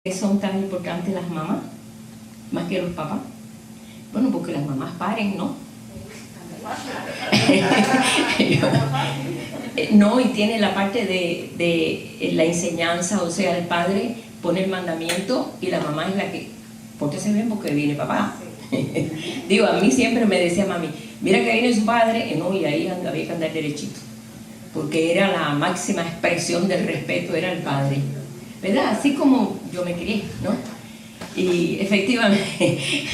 Son tan importantes las mamás, más que los papás. Bueno, porque las mamás paren, ¿no? No, y tiene la parte de la enseñanza, o sea, el padre pone el mandamiento y la mamá es la que, pórtese bien porque viene papá. Digo, a mí siempre me decía mami, mira que viene su padre, no, y ahí había que andar derechito, porque era la máxima expresión del respeto, era el padre, ¿verdad? Así como yo me crié, ¿no? Y efectivamente,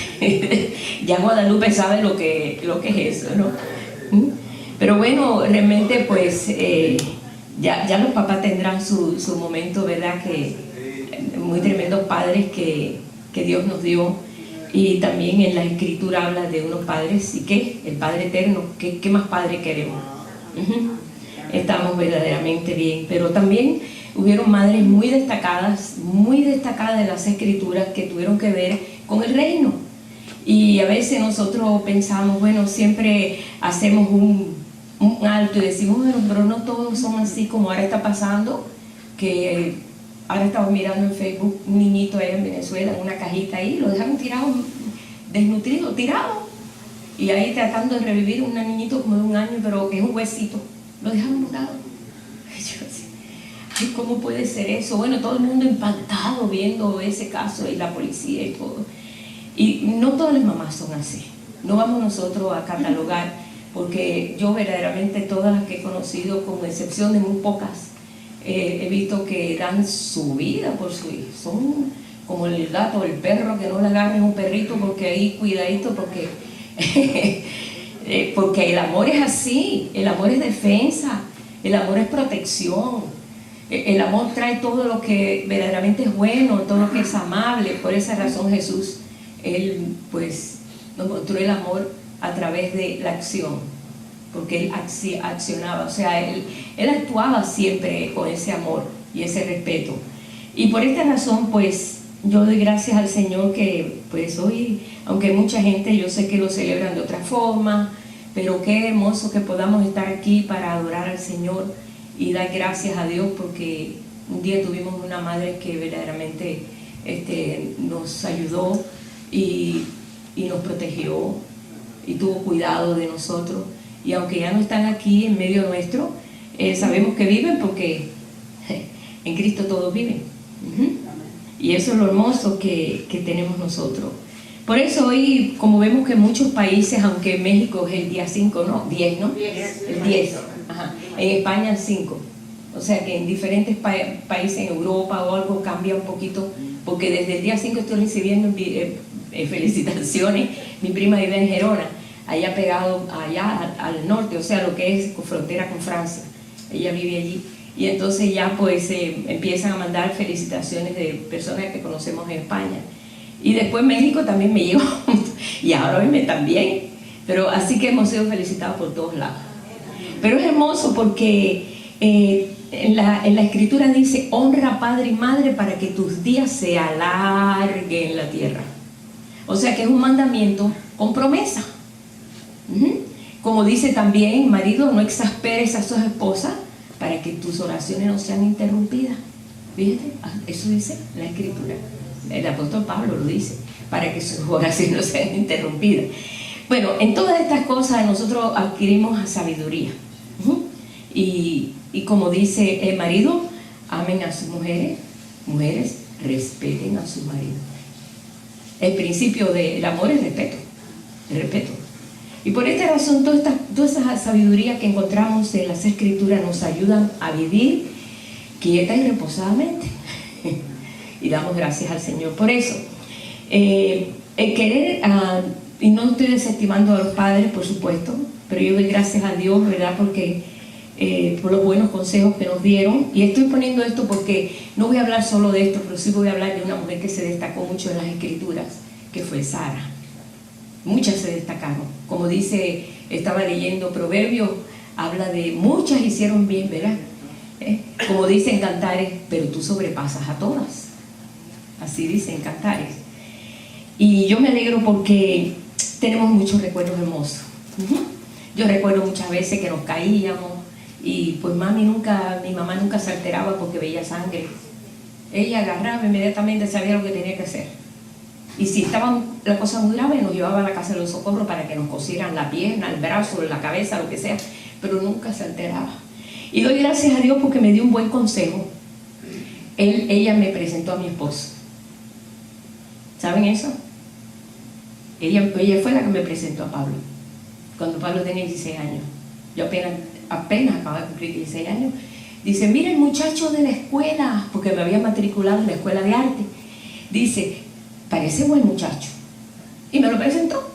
ya Guadalupe sabe lo que es eso, ¿no? Pero bueno, realmente pues ya los papás tendrán su momento, ¿verdad? Que muy tremendos padres que Dios nos dio. Y también en la Escritura habla de unos padres, ¿y qué? El Padre Eterno, ¿qué más padre queremos? Estamos verdaderamente bien, pero también hubieron madres muy destacadas de las Escrituras que tuvieron que ver con el reino. Y a veces nosotros pensamos, bueno, siempre hacemos un alto y decimos, bueno, pero no todos son así como ahora está pasando, que ahora estamos mirando en Facebook un niñito allá en Venezuela, en una cajita ahí, lo dejaron tirado, desnutrido, tirado. Y ahí tratando de revivir un niñito como de 1 año, pero que es un huesito, lo dejaron botado. Ay, ¿cómo puede ser eso? Bueno, todo el mundo impactado viendo ese caso y la policía y todo. Y no todas las mamás son así. No vamos nosotros a catalogar, porque yo verdaderamente todas las que he conocido, con excepción de muy pocas, he visto que dan su vida por su hijo. Son como el gato o el perro, que no le agarren un perrito porque ahí cuidadito, porque porque el amor es así, el amor es defensa, el amor es protección, el amor trae todo lo que verdaderamente es bueno, todo lo que es amable. Por esa razón Jesús, Él pues nos mostró el amor a través de la acción, porque Él accionaba, o sea, él actuaba siempre con ese amor y ese respeto. Y por esta razón pues yo doy gracias al Señor que pues hoy, aunque mucha gente yo sé que lo celebran de otra forma, pero qué hermoso que podamos estar aquí para adorar al Señor y dar gracias a Dios, porque un día tuvimos una madre que verdaderamente nos ayudó y nos protegió y tuvo cuidado de nosotros. Y aunque ya no están aquí en medio nuestro, sabemos que viven porque en Cristo todos viven. Y eso es lo hermoso que tenemos nosotros. Por eso hoy, como vemos que en muchos países, aunque en México es el día 5, ¿no? 10, ¿no? 10. El 10. Ajá. En España el 5. O sea que en diferentes países, en Europa o algo, cambia un poquito, porque desde el día 5 estoy recibiendo felicitaciones. Mi prima vive en Gerona, allá pegado allá al norte, o sea, lo que es frontera con Francia. Ella vive allí. Y entonces ya pues empiezan a mandar felicitaciones de personas que conocemos en España. Y después México también me llegó, y ahora hoy también. Pero así que hemos sido felicitados por todos lados. Pero es hermoso porque en la Escritura dice, honra a padre y madre para que tus días se alarguen en la tierra. O sea que es un mandamiento con promesa. Como dice también, marido, no exasperes a su esposa para que tus oraciones no sean interrumpidas. Fíjate, eso dice la Escritura. El apóstol Pablo lo dice, para que sus oraciones no sean interrumpidas. Bueno, en todas estas cosas nosotros adquirimos sabiduría. Y como dice el marido, amen a sus mujeres, mujeres respeten a sus maridos. El principio del amor es respeto, el respeto. Y por esta razón toda esa sabiduría que encontramos en las Escrituras nos ayudan a vivir quieta y reposadamente. Y damos gracias al Señor por eso. El querer, y no estoy desestimando a los padres, por supuesto, pero yo doy gracias a Dios, ¿verdad? Porque por los buenos consejos que nos dieron. Y estoy poniendo esto porque no voy a hablar solo de esto, pero sí voy a hablar de una mujer que se destacó mucho en las Escrituras, que fue Sara. Muchas se destacaron. Como dice, estaba leyendo Proverbios, habla de muchas hicieron bien, ¿verdad? Como dicen Cantares, pero tú sobrepasas a todas. Así dicen Cantares. Y yo me alegro porque tenemos muchos recuerdos hermosos. Yo recuerdo muchas veces que nos caíamos y pues mi mamá nunca se alteraba porque veía sangre. ella agarraba inmediatamente, sabía lo que tenía que hacer. Y si estaba la cosa muy grave, nos llevaba a la casa de los socorros para que nos cosieran la pierna, el brazo, la cabeza, lo que sea, pero nunca se alteraba. Y doy gracias a Dios porque me dio un buen consejo. Ella me presentó a mi esposo. ¿Saben eso? Ella fue la que me presentó a Pablo, cuando Pablo tenía 16 años. Yo apenas acababa de cumplir 16 años. Dice, mira el muchacho de la escuela, porque me había matriculado en la escuela de arte. Dice, parece buen muchacho. Y me lo presentó.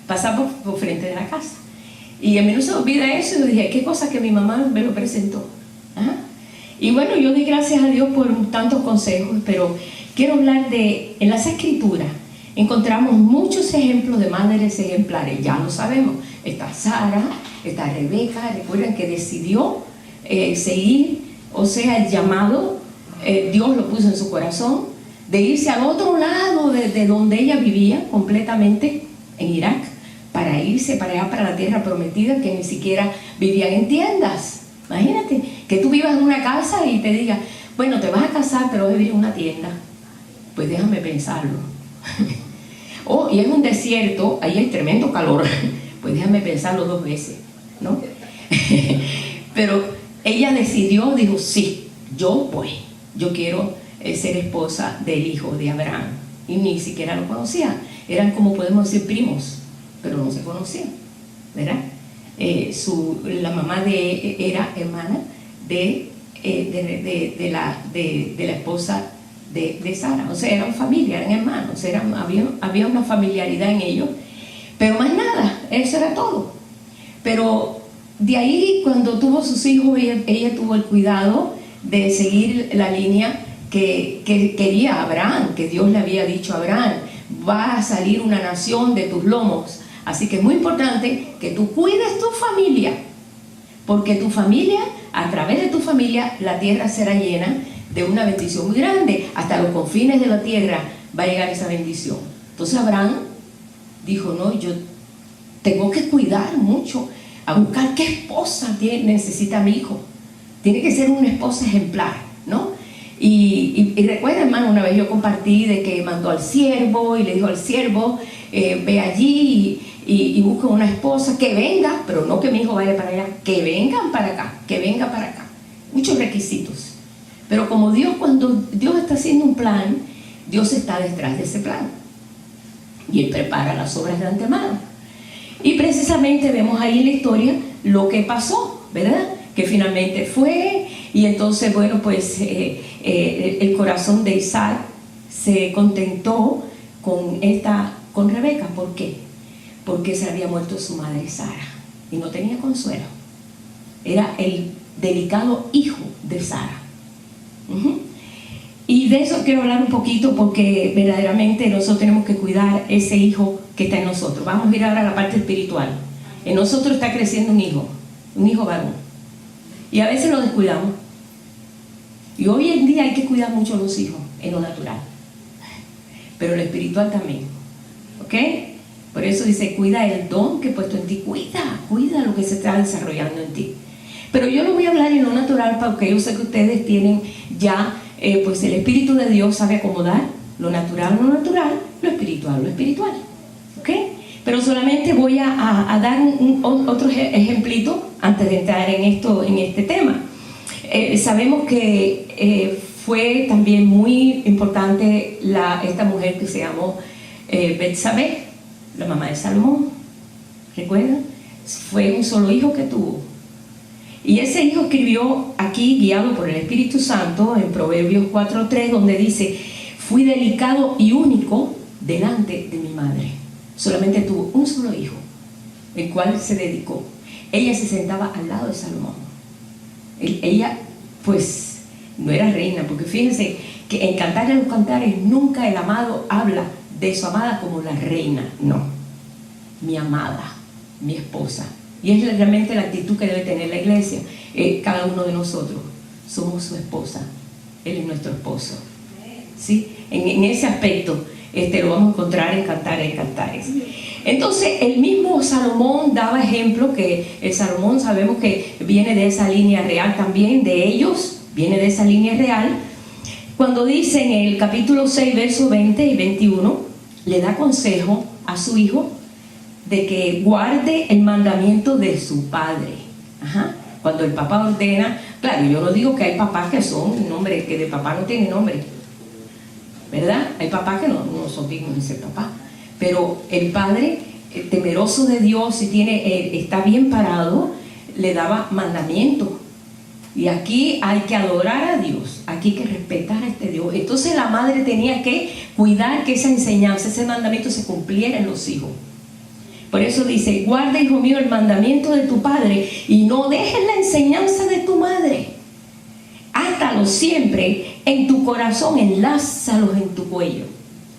Pasamos por frente de la casa. Y a mí no se me olvida eso. Y dije, qué cosa que mi mamá me lo presentó. ¿Ah? Y bueno, yo doy gracias a Dios por tantos consejos, pero quiero hablar en las Escrituras encontramos muchos ejemplos de madres ejemplares. Ya lo sabemos. Está Sara, está Rebeca. Recuerden que decidió seguir, o sea, el llamado, Dios lo puso en su corazón, de irse al otro lado de donde ella vivía, completamente en Irak, para irse para allá, para la tierra prometida, que ni siquiera vivían en tiendas. Imagínate, que tú vivas en una casa y te diga, bueno, te vas a casar, pero vas a vivir en una tienda. Pues déjame pensarlo. Oh, y en un desierto, ahí hay tremendo calor. Pues déjame pensarlo 2 veces, ¿no? Pero ella decidió, dijo, sí, yo quiero ser esposa del hijo de Abraham. Y ni siquiera lo conocía. Eran, como podemos decir, primos, pero no se conocían, ¿verdad? La mamá era hermana de la esposa de Sara. O sea, eran familia, eran hermanos, había una familiaridad en ellos. Pero más nada, eso era todo. Pero de ahí, cuando tuvo sus hijos, ella tuvo el cuidado de seguir la línea que quería Abraham, que Dios le había dicho a Abraham, va a salir una nación de tus lomos. Así que es muy importante que tú cuides tu familia, porque tu familia, a través de tu familia, la tierra será llena de una bendición muy grande. Hasta los confines de la tierra va a llegar esa bendición. Entonces Abraham dijo, no, yo tengo que cuidar mucho, a buscar qué esposa necesita mi hijo. Tiene que ser una esposa ejemplar, ¿no? Y recuerda, hermano, una vez yo compartí de que mandó al siervo y le dijo al siervo, ve allí y busca una esposa que venga, pero no que mi hijo vaya para allá, que vengan para acá, que venga para acá. Muchos requisitos. Pero como cuando Dios está haciendo un plan, Dios está detrás de ese plan. Y Él prepara las obras de antemano. Y precisamente vemos ahí en la historia lo que pasó, ¿verdad? Que finalmente fue, y entonces, bueno, pues el corazón de Isaac se contentó con Rebeca. ¿Por qué? Porque se había muerto su madre Sara y no tenía consuelo. Era el delicado hijo de Sara. Y de eso quiero hablar un poquito, porque verdaderamente nosotros tenemos que cuidar ese hijo que está en nosotros. Vamos a mirar ahora la parte espiritual. En nosotros está creciendo un hijo varón, y a veces lo descuidamos. Y hoy en día hay que cuidar mucho a los hijos en lo natural, pero lo espiritual también, ¿ok? Por eso dice, cuida el don que he puesto en ti, cuida lo que se está desarrollando en ti. Pero yo lo voy a hablar en lo natural, porque yo sé que ustedes tienen ya, pues el Espíritu de Dios sabe acomodar lo natural, lo espiritual, ¿ok? Pero solamente voy a dar otro ejemplito antes de entrar en este tema. Sabemos que fue también muy importante esta mujer que se llamó Betsabé, la mamá de Salomón. ¿Recuerdan? Fue un solo hijo que tuvo. Y ese hijo escribió aquí, guiado por el Espíritu Santo, en Proverbios 4:3, donde dice, fui delicado y único delante de mi madre. Solamente tuvo un solo hijo, el cual se dedicó. Ella se sentaba al lado de Salomón. Ella, pues, no era reina, porque fíjense que en Cantares de los Cantares nunca el amado habla de su amada como la reina. No, mi amada, mi esposa. Y es realmente la actitud que debe tener la iglesia. Cada uno de nosotros somos su esposa. Él es nuestro esposo, ¿sí? En ese aspecto lo vamos a encontrar en Cantares. Entonces el mismo Salomón daba ejemplo, que el Salomón sabemos que viene de esa línea real también, de ellos, viene de esa línea real, Cuando dice en el capítulo 6, versos 20 y 21, le da consejo a su hijo de que guarde el mandamiento de su padre. Ajá. Cuando el papá ordena, claro, yo no digo que hay papás que son nombre, que de papá no tiene nombre, ¿verdad? Hay papás que no son dignos de ser papá, pero el padre, temeroso de Dios y está bien parado, le daba mandamientos. Y aquí hay que adorar a Dios, aquí hay que respetar a este Dios. Entonces la madre tenía que cuidar que esa enseñanza, ese mandamiento se cumpliera en los hijos. Por eso dice: guarda, hijo mío, el mandamiento de tu padre y no dejes la enseñanza de tu madre. Átalo siempre en tu corazón, enlázalos en tu cuello.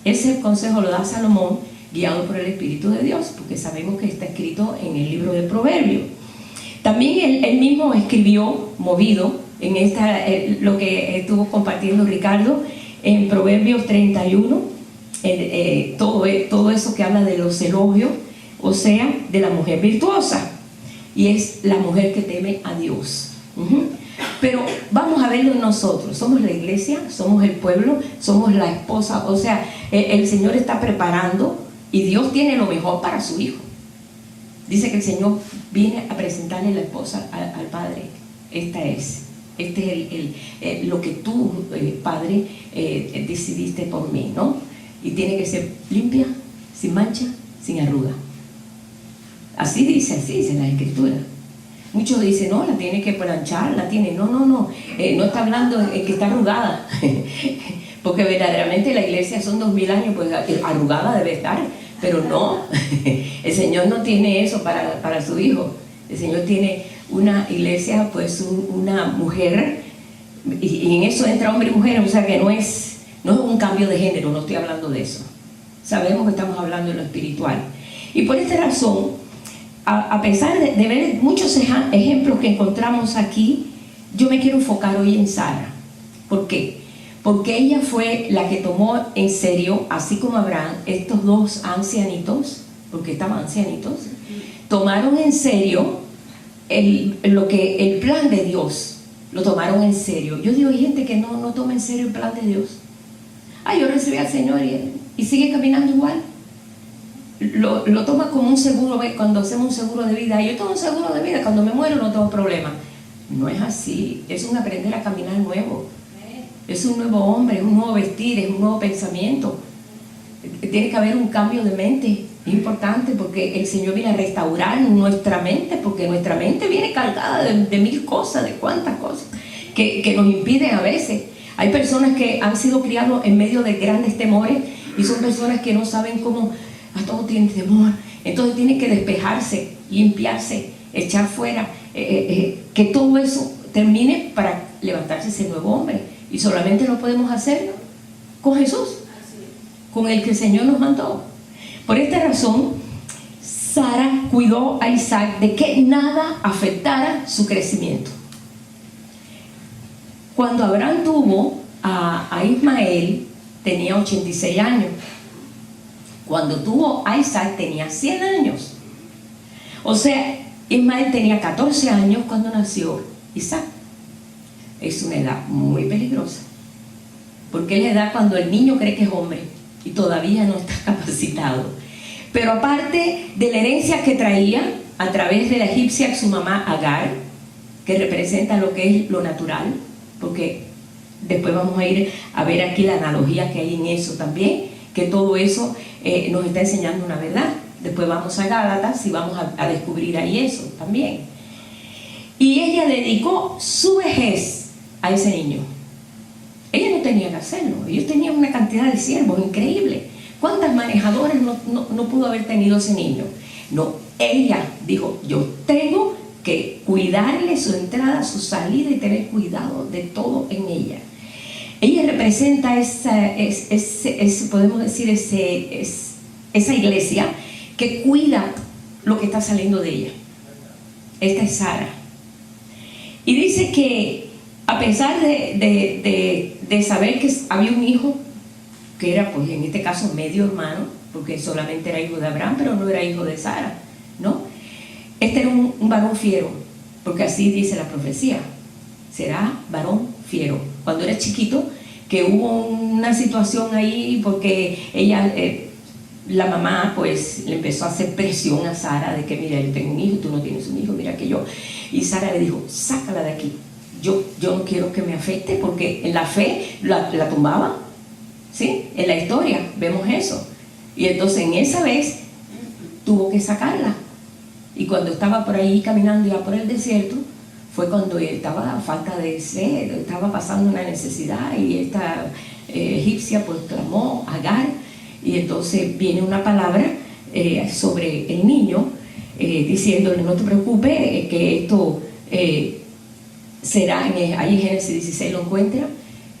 Ese consejo lo da Salomón, guiado por el Espíritu de Dios, porque sabemos que está escrito en el libro de Proverbios. También él mismo escribió, movido en lo que estuvo compartiendo Ricardo, en Proverbios 31, todo eso que habla de los elogios, o sea, de la mujer virtuosa, y es la mujer que teme a Dios. Pero vamos a verlo en nosotros. Somos la iglesia, somos el pueblo, somos la esposa. O sea, el Señor está preparando y Dios tiene lo mejor para su hijo. Dice que el Señor viene a presentarle la esposa al Padre. Este es lo que tú, Padre, decidiste por mí, ¿no? Y tiene que ser limpia, sin mancha, sin arruga. Así dice la Escritura. Muchos dicen: no, la tiene que planchar, no está hablando de que está arrugada porque verdaderamente la iglesia son 2000 años, pues arrugada debe estar, pero no. El Señor no tiene eso para su hijo. El Señor tiene una iglesia, pues una mujer, y en eso entra hombre y mujer, o sea que no es un cambio de género, no estoy hablando de eso. Sabemos que estamos hablando de lo espiritual. Y por esta razón, a pesar de ver muchos ejemplos que encontramos aquí, yo me quiero enfocar hoy en Sara. ¿Por qué? Porque ella fue la que tomó en serio, así como Abraham, estos dos ancianitos, porque estaban ancianitos, tomaron en serio el plan de Dios, lo tomaron en serio. Yo digo, hay gente que no toma en serio el plan de Dios. Yo recibí al Señor y sigue caminando igual. Lo toma como un seguro. Cuando hacemos un seguro de vida, yo tengo un seguro de vida, cuando me muero no tengo problema. No es así, es un aprender a caminar nuevo, es un nuevo hombre, es un nuevo vestir, es un nuevo pensamiento. Tiene que haber un cambio de mente, es importante, porque el Señor viene a restaurar nuestra mente, porque nuestra mente viene cargada de mil cosas, de cuantas cosas que nos impiden a veces. Hay personas que han sido criados en medio de grandes temores y son personas que no saben cómo. A todo tienen temor, entonces tienen que despejarse, limpiarse, echar fuera, que todo eso termine para levantarse ese nuevo hombre. Y solamente lo podemos hacer con Jesús, con el que el Señor nos mandó. Por esta razón, Sara cuidó a Isaac de que nada afectara su crecimiento. Cuando Abraham tuvo a Ismael, tenía 86 años. Cuando tuvo a Isaac tenía 100 años. O sea, Ismael tenía 14 años cuando nació Isaac. Es una edad muy peligrosa, porque es la edad cuando el niño cree que es hombre y todavía no está capacitado. Pero aparte de la herencia que traía a través de la egipcia, su mamá Agar, que representa lo que es lo natural, porque después vamos a ir a ver aquí la analogía que hay en eso también, que todo eso nos está enseñando una verdad. Después vamos a Gálatas y vamos a descubrir ahí eso también. Y ella dedicó su vejez a ese niño. Ella no tenía que hacerlo. Ellos tenían una cantidad de siervos increíble. ¿Cuántas manejadoras no pudo haber tenido ese niño? No, ella dijo: yo tengo que cuidarle su entrada, su salida y tener cuidado de todo en ella. Ella representa podemos decir, esa iglesia que cuida lo que está saliendo de ella. Esta es Sara. Y dice que a pesar de saber que había un hijo, que era, pues en este caso, medio hermano, porque solamente era hijo de Abraham, pero no era hijo de Sara, ¿no? Este era un varón fiero, porque así dice la profecía: será varón fiero. Cuando era chiquito, que hubo una situación ahí porque ella, la mamá pues le empezó a hacer presión a Sara de que mira, yo tengo un hijo, tú no tienes un hijo, mira que yo. Y Sara le dijo, sácala de aquí, yo no quiero que me afecte, porque en la fe la tumbaba, ¿sí? En la historia vemos eso. Y entonces en esa vez tuvo que sacarla. Y cuando estaba por ahí caminando ya por el desierto, fue cuando estaba a falta de sed, estaba pasando una necesidad, y esta egipcia pues clamó a Agar, y entonces viene una palabra sobre el niño, diciéndole, no te preocupes, que esto será, ahí en Génesis 16 lo encuentra,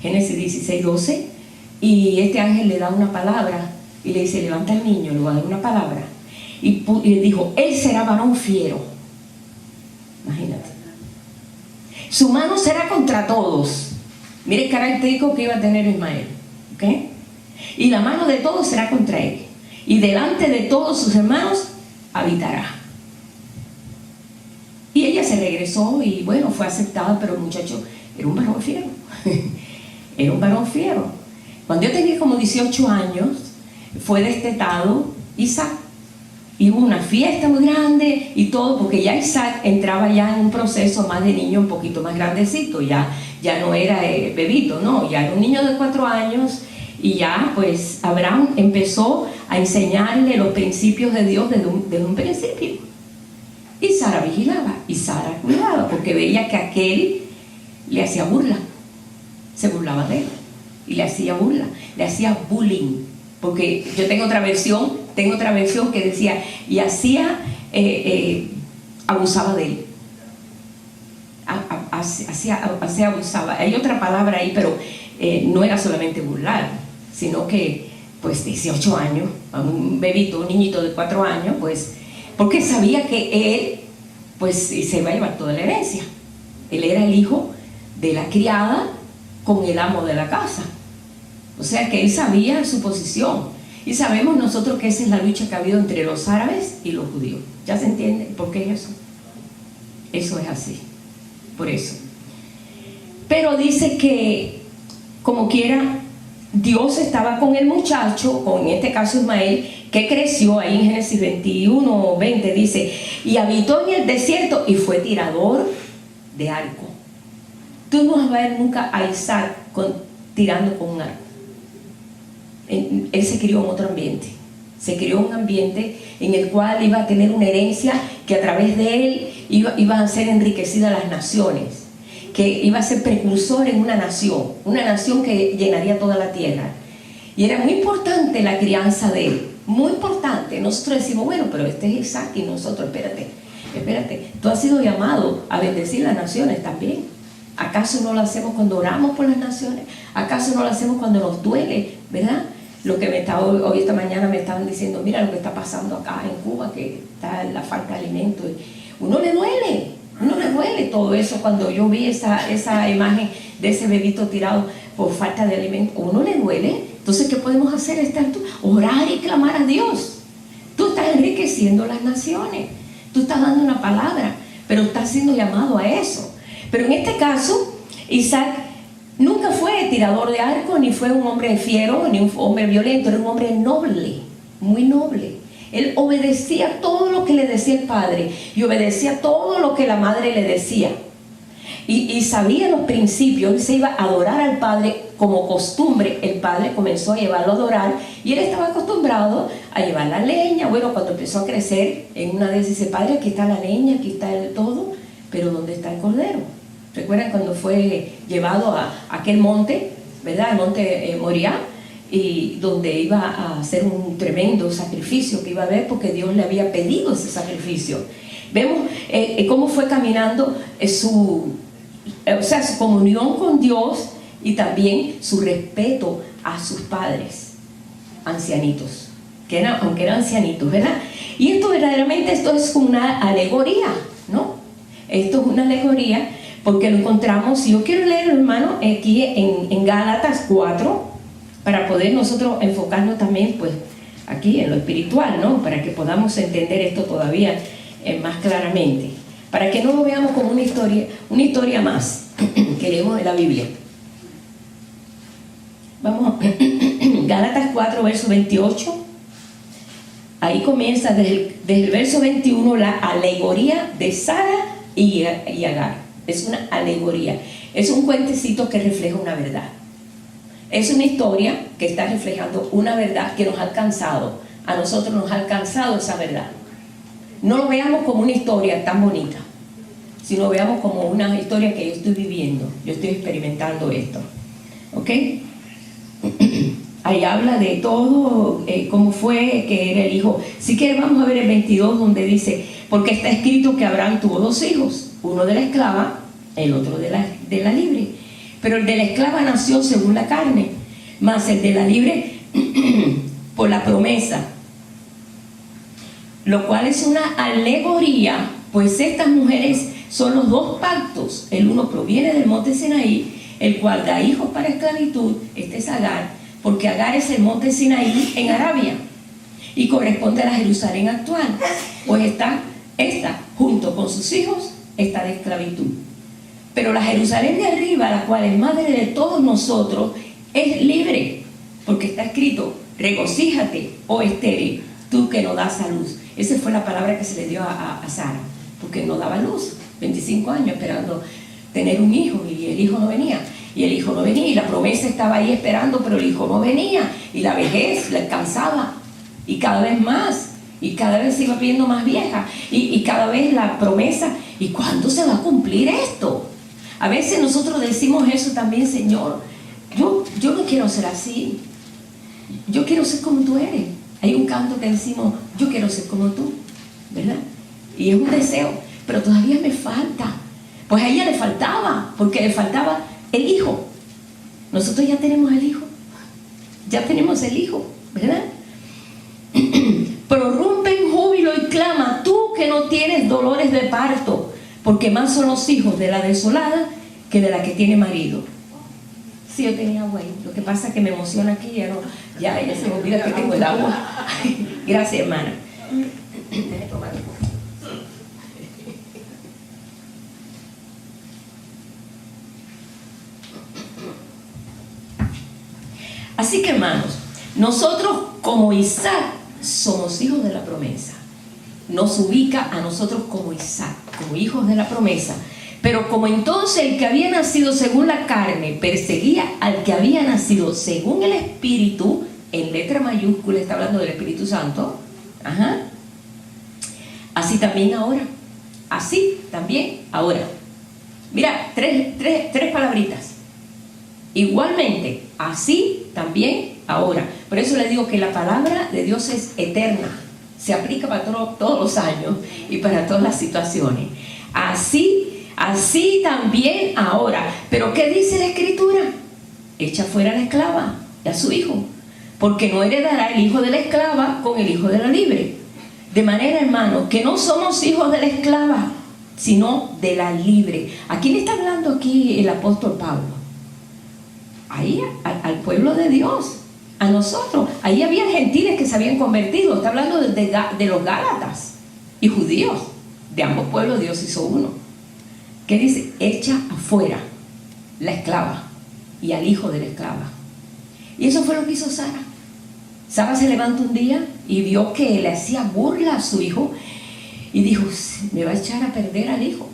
Génesis 16, 12, y este ángel le da una palabra, y le dice, levanta al niño, le va a dar una palabra, y le dijo, él será varón fiero. Imagínate. Su mano será contra todos. Mire el característico que iba a tener Ismael, ¿ok? Y la mano de todos será contra él, y delante de todos sus hermanos habitará. Y ella se regresó y bueno, fue aceptada, pero el muchacho era un varón fiero. Era un varón fiero. Cuando yo tenía como 18 años, fue destetado Isaac. Y hubo una fiesta muy grande y todo, porque ya Isaac entraba ya en un proceso más de niño un poquito más grandecito, ya no era bebito, no, ya era un niño de 4 años, y ya pues Abraham empezó a enseñarle los principios de Dios desde un principio. Y Sara vigilaba, y Sara cuidaba, porque veía que aquel le hacía burla, se burlaba de él, y le hacía burla, le hacía bullying, porque yo tengo otra versión que decía, y hacía, abusaba de él, abusaba. Hay otra palabra ahí, pero no era solamente burlar, sino que pues 18 años, un bebito, un niñito de 4 años, pues, porque sabía que él pues se iba a llevar toda la herencia. Él era el hijo de la criada con el amo de la casa, o sea que él sabía su posición. Y sabemos nosotros que esa es la lucha que ha habido entre los árabes y los judíos. ¿Ya se entiende por qué es eso? Eso es así, por eso. Pero dice que, como quiera, Dios estaba con el muchacho, con en este caso Ismael, que creció ahí en Génesis 21, 20, dice, y habitó en el desierto y fue tirador de arco. Tú no vas a ver nunca a Isaac tirando con un arco. Él se crió en otro ambiente, se crió en un ambiente en el cual iba a tener una herencia que a través de él iban a ser enriquecidas las naciones, que iba a ser precursor en una nación que llenaría toda la tierra. Y era muy importante la crianza de él, muy importante. Nosotros decimos, bueno, pero este es Isaac, y nosotros, espérate, tú has sido llamado a bendecir las naciones también. ¿Acaso no lo hacemos cuando oramos por las naciones? ¿Acaso no lo hacemos cuando nos duele, verdad? Lo que hoy esta mañana me estaban diciendo, mira lo que está pasando acá en Cuba, que está la falta de alimentos. Uno le duele todo eso. Cuando yo vi esa imagen de ese bebito tirado por falta de alimentos, uno le duele. Entonces, ¿qué podemos hacer? Orar y clamar a Dios. Tú estás enriqueciendo las naciones, tú estás dando una palabra, pero estás siendo llamado a eso. Pero en este caso, Isaac nunca fue tirador de arco, ni fue un hombre fiero, ni un hombre violento. Era un hombre noble, muy noble. Él obedecía todo lo que le decía el padre, y obedecía todo lo que la madre le decía, y sabía los principios. Él se iba a adorar al padre como costumbre. El padre comenzó a llevarlo a adorar, y él estaba acostumbrado a llevar la leña. Bueno, cuando empezó a crecer, en una vez dice, padre, aquí está la leña, aquí está el todo, pero ¿dónde está el cordero? ¿Recuerdan cuando fue llevado a aquel monte, ¿verdad? El monte Moriah, y donde iba a hacer un tremendo sacrificio que iba a haber, porque Dios le había pedido ese sacrificio. Vemos cómo fue caminando su comunión con Dios, y también su respeto a sus padres ancianitos, aunque eran ancianitos, ¿verdad? Y esto verdaderamente, esto es una alegoría, ¿no? Esto es una alegoría, porque lo encontramos, si yo quiero leer, hermano, aquí en Gálatas 4, para poder nosotros enfocarnos también, pues, aquí en lo espiritual, ¿no? Para que podamos entender esto todavía más claramente, para que no lo veamos como una historia más que leemos en la Biblia. Vamos, Gálatas 4, verso 28. Ahí comienza desde el verso 21 la alegoría de Sara y Agar. Es una alegoría, es un cuentecito que refleja una verdad. Es una historia que está reflejando una verdad que nos ha alcanzado. A nosotros nos ha alcanzado esa verdad. No lo veamos como una historia tan bonita, sino veamos como una historia que yo estoy viviendo. Yo estoy experimentando esto. ¿Ok? Ahí habla de todo, cómo fue que era el hijo. Si quieres vamos a ver el 22 donde dice, porque está escrito que Abraham tuvo 2 hijos, uno de la esclava, el otro de la libre. Pero el de la esclava nació según la carne, mas el de la libre por la promesa. Lo cual es una alegoría, pues estas mujeres son los 2 pactos. El uno proviene del monte Sinaí, el cual da hijos para esclavitud. Este es Agar, porque Agar es el monte Sinaí en Arabia y corresponde a la Jerusalén actual, pues esta junto con sus hijos está de esclavitud. Pero la Jerusalén de arriba, la cual es madre de todos nosotros, es libre, porque está escrito, regocíjate, oh estéril, tú que no das a luz. Esa fue la palabra que se le dio a Sara, porque no daba luz, 25 años esperando tener un hijo, y el hijo no venía, y la promesa estaba ahí esperando, pero el hijo no venía, y la vejez le alcanzaba, y cada vez más, y cada vez se iba viendo más vieja, y cada vez la promesa, ¿y cuándo se va a cumplir esto? A veces nosotros decimos eso también, Señor, yo no quiero ser así, yo quiero ser como tú eres. Hay un canto que decimos, yo quiero ser como tú, ¿verdad? Y es un deseo, pero todavía me falta. Pues a ella le faltaba, porque le faltaba el hijo. Nosotros ya tenemos el hijo, ¿verdad? Prorrumpe en júbilo y clama, tú que no tienes dolores de parto, porque más son los hijos de la desolada que de la que tiene marido. Sí, yo tenía agua ahí. Lo que pasa es que me emociona aquí, ya se me olvida que tengo el agua. Gracias, hermana. Así que, hermanos, nosotros como Isaac somos hijos de la promesa. Nos ubica a nosotros como Isaac, como hijos de la promesa. Pero como entonces el que había nacido según la carne perseguía al que había nacido según el Espíritu, en letra mayúscula está hablando del Espíritu Santo, así también ahora. Mira, tres palabritas. Igualmente, así también ahora. Por eso les digo que la palabra de Dios es eterna, se aplica para todos los años y para todas las situaciones. Así también ahora. Pero ¿qué dice la Escritura? Echa fuera a la esclava y a su hijo, porque no heredará el hijo de la esclava con el hijo de la libre. De manera, hermano, que no somos hijos de la esclava, sino de la libre. ¿A quién está hablando aquí el apóstol Pablo? Ahí, al pueblo de Dios, a nosotros. Ahí había gentiles que se habían convertido. Está hablando de los gálatas y judíos. De ambos pueblos Dios hizo uno. ¿Qué dice? Echa afuera la esclava y al hijo de la esclava. Y eso fue lo que hizo Sara. Sara se levantó un día y vio que le hacía burla a su hijo y dijo, me va a echar a perder al hijo.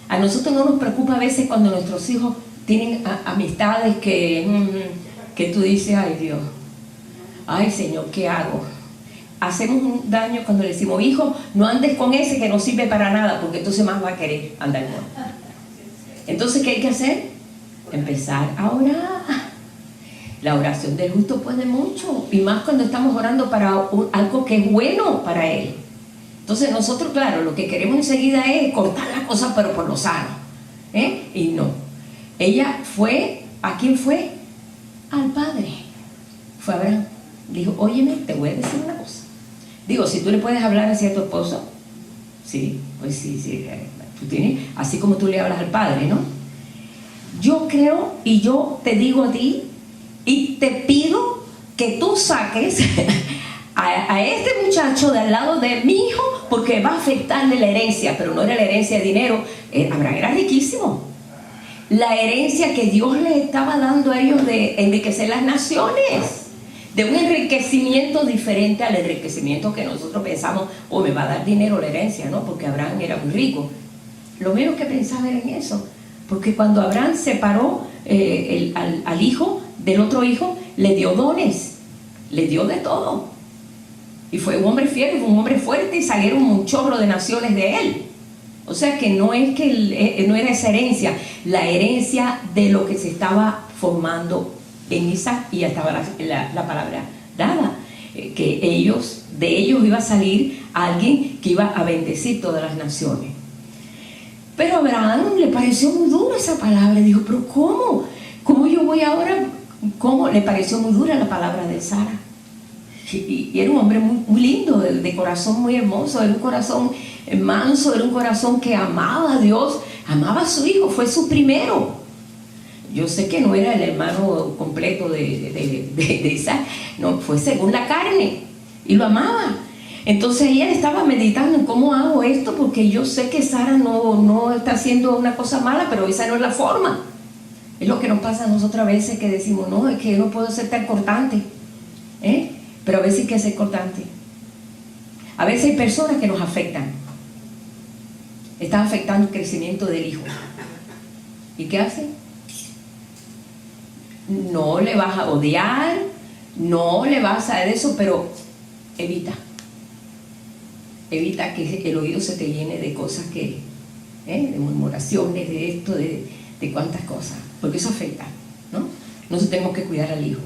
A nosotros no nos preocupa a veces cuando nuestros hijos tienen amistades que tú dices, ay Dios, ay Señor, ¿qué hago? Hacemos un daño cuando le decimos, hijo, no andes con ese que no sirve para nada, porque entonces más va a querer andar con él. Entonces, ¿qué hay que hacer? Empezar a orar. La oración del justo puede mucho, y más cuando estamos orando para algo que es bueno para él. Entonces nosotros, claro, lo que queremos enseguida es cortar la cosa, pero por lo sano, y no. Ella fue, ¿a quién fue? Al padre. Fue a Abraham. Dijo, óyeme, te voy a decir una cosa. Digo, si tú le puedes hablar así a tu esposo, sí, pues sí, tú tienes, así como tú le hablas al padre, ¿no? Yo creo y yo te digo a ti y te pido que tú saques a este muchacho de al lado de mi hijo, porque va a afectarle la herencia, pero no era la herencia de dinero. Abraham era riquísimo. la herencia que Dios les estaba dando a ellos de enriquecer las naciones, de un enriquecimiento diferente al enriquecimiento que nosotros pensamos, me va a dar dinero la herencia, ¿no? Porque Abraham era muy rico. Lo menos que pensaba era en eso, porque cuando Abraham separó al hijo del otro hijo, le dio dones, le dio de todo. Y fue un hombre fiel, fue un hombre fuerte, y salieron un chorro de naciones de él. O sea que no es que no era esa herencia, la herencia de lo que se estaba formando en Isaac, y ya estaba la palabra dada, que de ellos iba a salir alguien que iba a bendecir todas las naciones. Pero a Abraham le pareció muy dura esa palabra, dijo, pero ¿cómo? ¿Cómo yo voy ahora? ¿Cómo? Le pareció muy dura la palabra de Sara. Y era un hombre muy lindo, de corazón muy hermoso, era un corazón manso, era un corazón que amaba a Dios, amaba a su hijo, fue su primero. Yo sé que no era el hermano completo de Isaac, no, fue según la carne, y lo amaba. Entonces ella estaba meditando en cómo hago esto, porque yo sé que Sara no está haciendo una cosa mala, pero esa no es la forma. Es lo que nos pasa a nosotros a veces, que decimos, no, es que yo no puedo ser tan cortante, pero a veces hay que ser cortante. A veces hay personas que nos afectan, están afectando el crecimiento del hijo. ¿Y qué hace? No le vas a odiar, no le vas a eso, pero evita que el oído se te llene de cosas de murmuraciones, de esto, de cuántas cosas, porque eso afecta, ¿no? Nosotros tenemos que cuidar al hijo.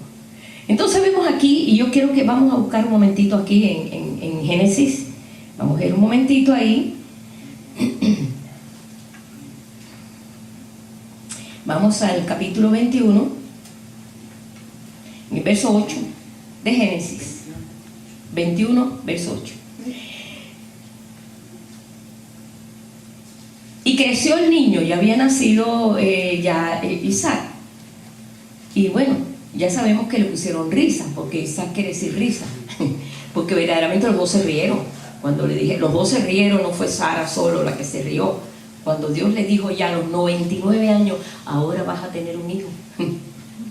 Entonces vemos aquí, y yo quiero que vamos a buscar un momentito aquí en Génesis, vamos a ir un momentito ahí. Vamos al capítulo 21, en el verso 8 de Génesis 21, verso 8. Y creció el niño, ya había nacido Isaac. Y bueno, ya sabemos que le pusieron risa, porque Isaac quiere decir risa, porque verdaderamente los dos se rieron. Cuando le dije, los dos se rieron, no fue Sara solo la que se rió. Cuando Dios le dijo ya a los 99 años, ahora vas a tener un hijo.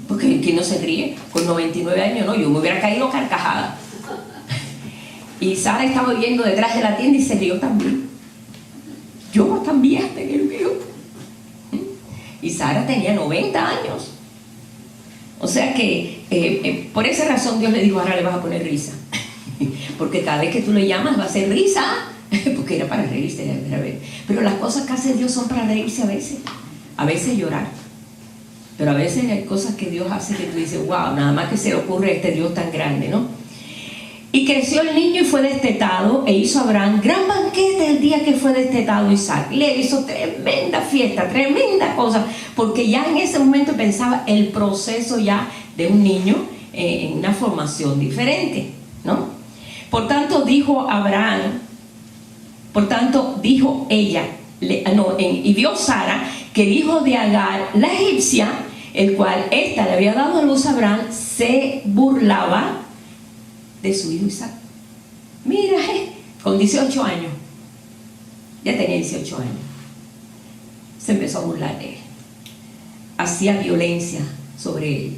Porque ¿quién no se ríe? Con 99 años, no, yo me hubiera caído carcajada. Y Sara estaba viendo detrás de la tienda y se rió también. Yo también tenía un hijo. Y Sara tenía 90 años. O sea que por esa razón Dios le dijo, ahora le vas a poner risa. Porque cada vez que tú le llamas va a ser risa. Porque era para reírse. Pero las cosas que hace Dios son para reírse a veces llorar. Pero a veces hay cosas que Dios hace que tú dices, wow, nada más que se le ocurre a este Dios tan grande, ¿no? Y creció el niño y fue destetado, e hizo Abraham gran banquete el día que fue destetado Isaac. Le hizo tremenda fiesta, tremenda cosa, porque ya en ese momento pensaba el proceso ya de un niño en una formación diferente, ¿no? Por tanto dijo ella, y vio Sara que el hijo de Agar, la egipcia, el cual ésta le había dado a luz a Abraham, se burlaba de su hijo Isaac. Mira, con 18 años, ya tenía 18 años, se empezó a burlar de él, hacía violencia sobre él,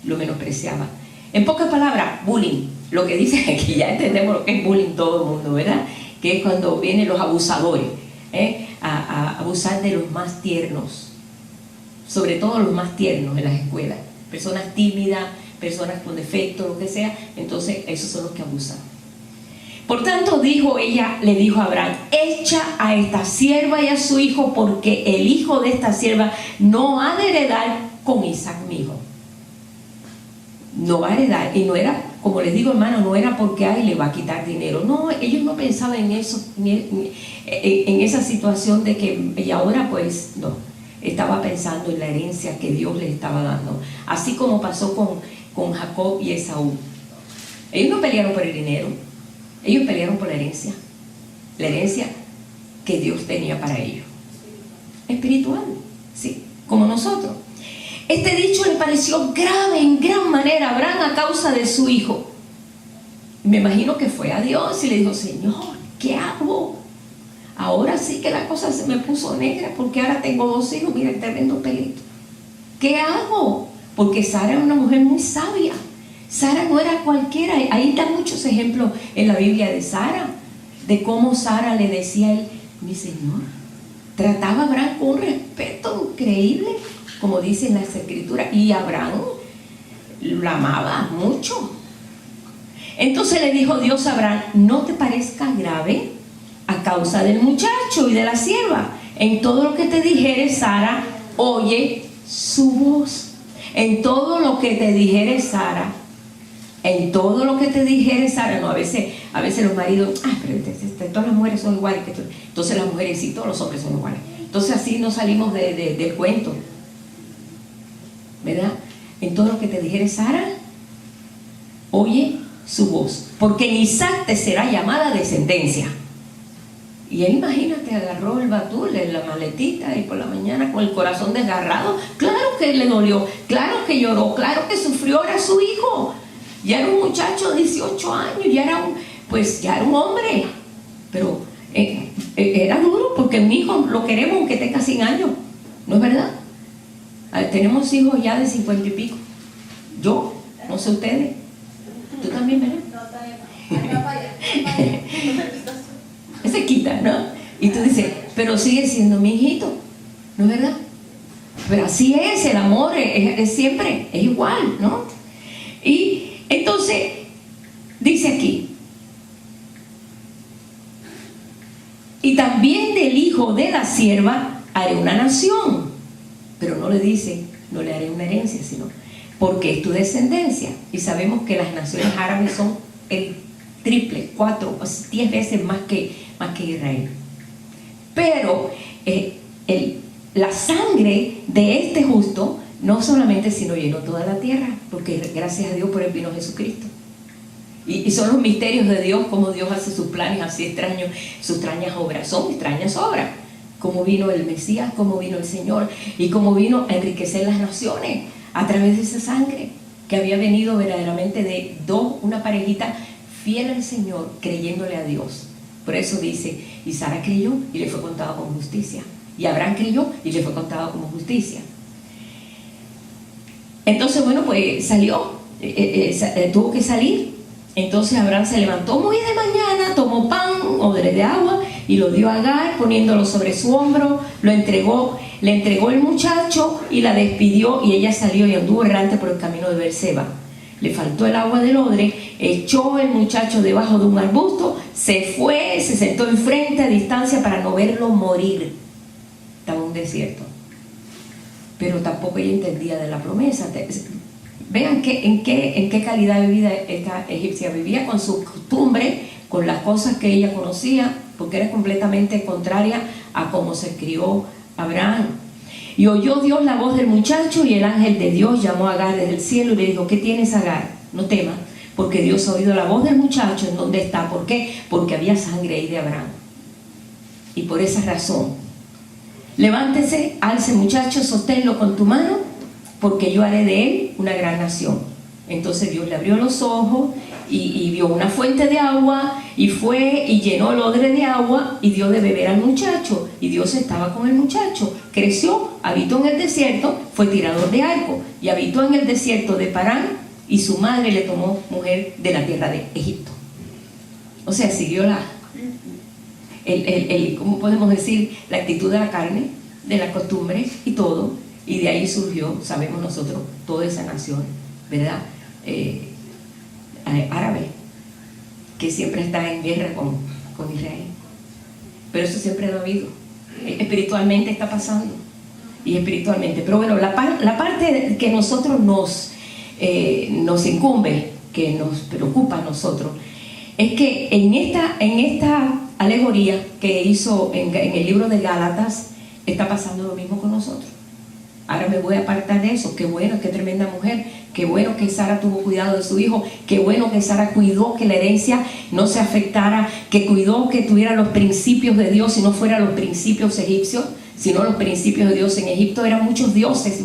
lo menospreciaba. En pocas palabras, bullying. Lo que dice aquí, ya entendemos lo que es bullying todo el mundo, ¿verdad? Que es cuando vienen los abusadores a abusar de los más tiernos, sobre todo los más tiernos en las escuelas, personas tímidas, personas con defectos, lo que sea. Entonces esos son los que abusan. Por tanto le dijo a Abraham, echa a esta sierva y a su hijo, porque el hijo de esta sierva no ha de heredar con Isaac mi hijo. No va a heredar. Y no era, como les digo, hermano, no era porque le va a quitar dinero. No, ellos no pensaban en eso, en esa situación de que, y ahora pues no, estaba pensando en la herencia que Dios les estaba dando. Así como pasó con Jacob y Esaú. Ellos no pelearon por el dinero, ellos pelearon por la herencia que Dios tenía para ellos. Espiritual, sí, como nosotros. Este dicho le pareció grave en gran manera a Abraham a causa de su hijo. Me imagino que fue a Dios y le dijo, Señor, ¿qué hago? ahora sí que la cosa se me puso negra porque ahora tengo 2 hijos, mira el tremendo pelito. ¿Qué hago? Porque Sara era una mujer muy sabia. Sara no era cualquiera. Ahí están muchos ejemplos en la Biblia de Sara, de cómo Sara le decía a él, mi señor. Trataba a Abraham con un respeto increíble, como dicen las escrituras, y Abraham lo amaba mucho. Entonces le dijo Dios a Abraham, no te parezca grave a causa del muchacho y de la sierva. En todo lo que te dijere Sara, oye su voz. En todo lo que te dijere Sara, en todo lo que te dijere Sara. No, a veces los maridos, pero todas las mujeres son iguales que tú. Entonces las mujeres sí, todos los hombres son iguales. Entonces así no salimos del cuento, ¿verdad? En todo lo que te dijere Sara, oye su voz, porque en Isaac te será llamada descendencia. Y él, imagínate, agarró el batul en la maletita y por la mañana con el corazón desgarrado. Claro que le dolió, claro que lloró, claro que sufrió. Era su hijo, ya era un muchacho de 18 años, ya era un hombre. Pero era duro, porque un hijo lo queremos aunque tenga 100 años, ¿no es verdad? Tenemos hijos ya de 50 y pico. Yo, no sé ustedes. ¿Tú también, verdad? Se quita, ¿no? Y tú dices, pero sigue siendo mi hijito, ¿no es verdad? Pero así es, el amor es siempre, es igual, ¿no? Y entonces, dice aquí, y también del hijo de la sierva haré una nación, pero no le dice, no le haré una herencia, sino porque es tu descendencia. Y sabemos que las naciones árabes son el triple, 4 o 10 veces más que Israel. Pero la sangre de este justo no solamente sino llenó toda la tierra, porque gracias a Dios por él vino Jesucristo. Y son los misterios de Dios, cómo Dios hace sus planes así extraños, sus extrañas obras. Son extrañas obras, cómo vino el Mesías, cómo vino el Señor y cómo vino a enriquecer las naciones a través de esa sangre que había venido verdaderamente de una parejita fiel al Señor, creyéndole a Dios. Por eso dice, y Sara creyó y le fue contado como justicia, y Abraham creyó y le fue contado como justicia. Entonces, bueno, pues salió, tuvo que salir. Entonces Abraham se levantó muy de mañana, tomó pan, odre de agua, y lo dio a Agar, poniéndolo sobre su hombro, le entregó el muchacho y la despidió, y ella salió y anduvo errante por el camino de Beerseba. Le faltó el agua del odre, echó el muchacho debajo de un arbusto, se fue, se sentó enfrente a distancia para no verlo morir. Estaba en un desierto. Pero tampoco ella entendía de la promesa. Vean en qué calidad de vida esta egipcia vivía, con su costumbre, con las cosas que ella conocía, porque era completamente contraria a cómo se crió Abraham. Y oyó Dios la voz del muchacho, y el ángel de Dios llamó a Agar desde el cielo y le dijo, ¿qué tienes, Agar? No temas, porque Dios ha oído la voz del muchacho en donde está. ¿Por qué? Porque había sangre ahí de Abraham. Y por esa razón, levántese, alce muchacho, sosténlo con tu mano, porque yo haré de él una gran nación. Entonces Dios le abrió los ojos y vio una fuente de agua, y fue y llenó el odre de agua y dio de beber al muchacho, y Dios estaba con el muchacho. Creció, habitó en el desierto, fue tirador de arco y habitó en el desierto de Parán, y su madre le tomó mujer de la tierra de Egipto. O sea, siguió ¿cómo podemos decir? La actitud de la carne, de la costumbre y todo, y de ahí surgió, sabemos nosotros, toda esa nación, ¿verdad? Árabe, que siempre está en guerra con Israel. Pero eso siempre lo ha habido. Espiritualmente está pasando, y espiritualmente. Pero bueno, la parte que nosotros nos incumbe, que nos preocupa a nosotros, es que en esta alegoría que hizo en el libro de Gálatas, está pasando lo mismo con nosotros. Ahora me voy a apartar de eso. Qué bueno, qué tremenda mujer. Qué bueno que Sara tuvo cuidado de su hijo. Qué bueno que Sara cuidó que la herencia no se afectara, que cuidó que tuviera los principios de Dios y no fuera los principios egipcios, sino los principios de Dios. En Egipto eran muchos dioses.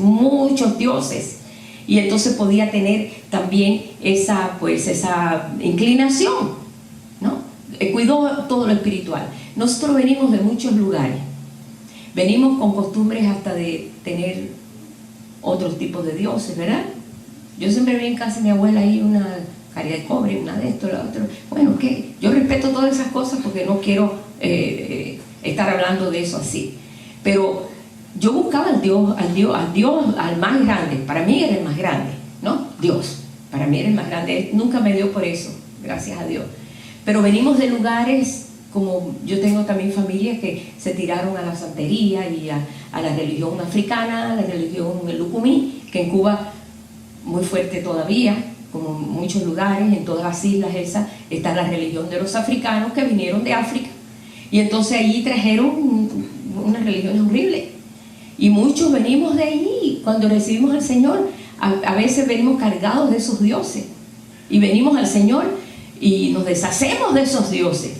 Y entonces podía tener también esa inclinación, ¿no? Cuidó todo lo espiritual. nosotros venimos de muchos lugares. Venimos con costumbres hasta de tener otros tipos de dioses, ¿verdad? Yo siempre vi en casa de mi abuela ahí una caridad de cobre, una de esto, la otra. Bueno, que yo respeto todas esas cosas porque no quiero estar hablando de eso así. Pero yo buscaba al Dios, al más grande. Para mí era el más grande, ¿no? Dios. Para mí era el más grande. Él nunca me dio por eso, gracias a Dios. Pero venimos de lugares, como yo tengo también familias que se tiraron a la santería y a la religión africana, a la religión lucumí, que en Cuba muy fuerte todavía, como en muchos lugares, en todas las islas esas, está la religión de los africanos que vinieron de África. Y entonces allí trajeron unas religiones horribles. Y muchos venimos de allí. Cuando recibimos al Señor, a veces venimos cargados de esos dioses. Y venimos al Señor y nos deshacemos de esos dioses.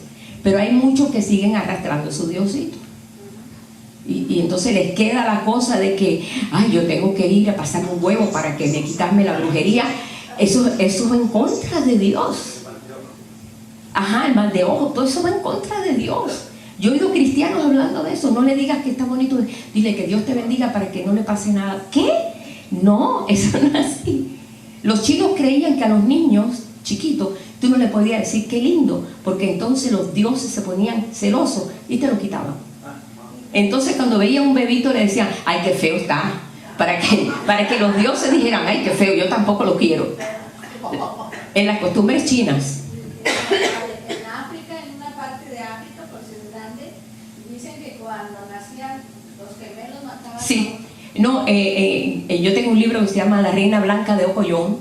Pero hay muchos que siguen arrastrando su diosito. Y entonces les queda la cosa de que, ay, yo tengo que ir a pasarme un huevo para que me quitarme la brujería. Eso va en contra de Dios. Ajá, el mal de ojo, todo eso va en contra de Dios. Yo he oído cristianos hablando de eso. No le digas que está bonito, dile que Dios te bendiga para que no le pase nada. ¿Qué? No, eso no es así. Los chinos creían que a los niños chiquitos tú no le podías decir qué lindo, porque entonces los dioses se ponían celosos y te lo quitaban. Entonces cuando veía un bebito le decían, ay, qué feo está, para que los dioses dijeran, ay, qué feo, yo tampoco lo quiero. En las costumbres chinas. En África, en una parte de África, por ser grande, dicen que cuando nacían los gemelos mataban. Sí, no, yo tengo un libro que se llama La Reina Blanca de Ocollón,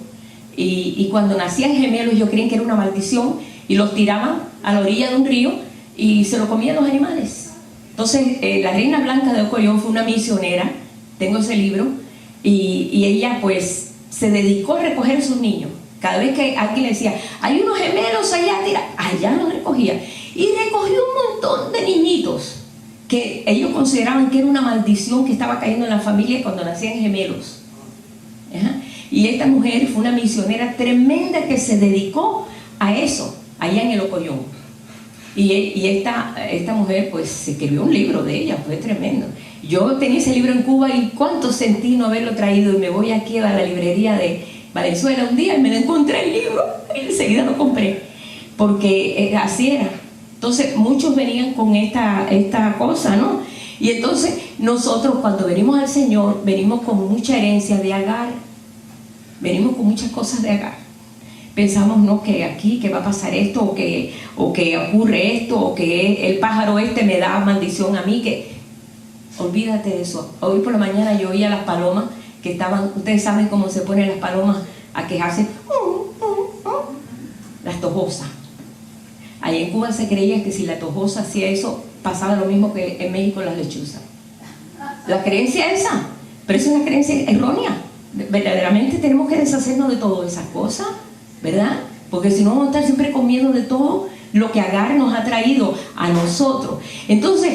y cuando nacían gemelos yo creían que era una maldición y los tiraban a la orilla de un río y se lo comían los animales. Entonces la Reina Blanca de Ocollón fue una misionera, tengo ese libro, y ella pues se dedicó a recoger a esos niños. Cada vez que alguien le decía, hay unos gemelos allá, allá los recogía. Y recogió un montón de niñitos que ellos consideraban que era una maldición que estaba cayendo en la familia cuando nacían gemelos. ¿Ajá? Y esta mujer fue una misionera tremenda que se dedicó a eso, allá en el Ocollón. Y esta mujer pues se escribió un libro de ella, fue tremendo. Yo tenía ese libro en Cuba y cuánto sentí no haberlo traído, y me voy aquí a la librería de Valenzuela un día y me encontré el libro y enseguida lo compré, porque así era. Entonces muchos venían con esta cosa, ¿no? Y entonces nosotros cuando venimos al Señor venimos con mucha herencia de Agar, venimos con muchas cosas de Agar. Pensamos, no, que aquí que va a pasar esto, o que ocurre esto, o que el pájaro este me da maldición a mí, que olvídate de eso. Hoy por la mañana yo oía las palomas que estaban, ustedes saben cómo se ponen las palomas a quejarse, las tojosas. Allá en Cuba se creía que si la tojosa hacía eso, pasaba lo mismo que en México las lechuzas. La creencia esa, pero es una creencia errónea. Verdaderamente tenemos que deshacernos de todas esas cosas, ¿verdad? Porque si no vamos a estar siempre con miedo de todo lo que Agar nos ha traído a nosotros. Entonces,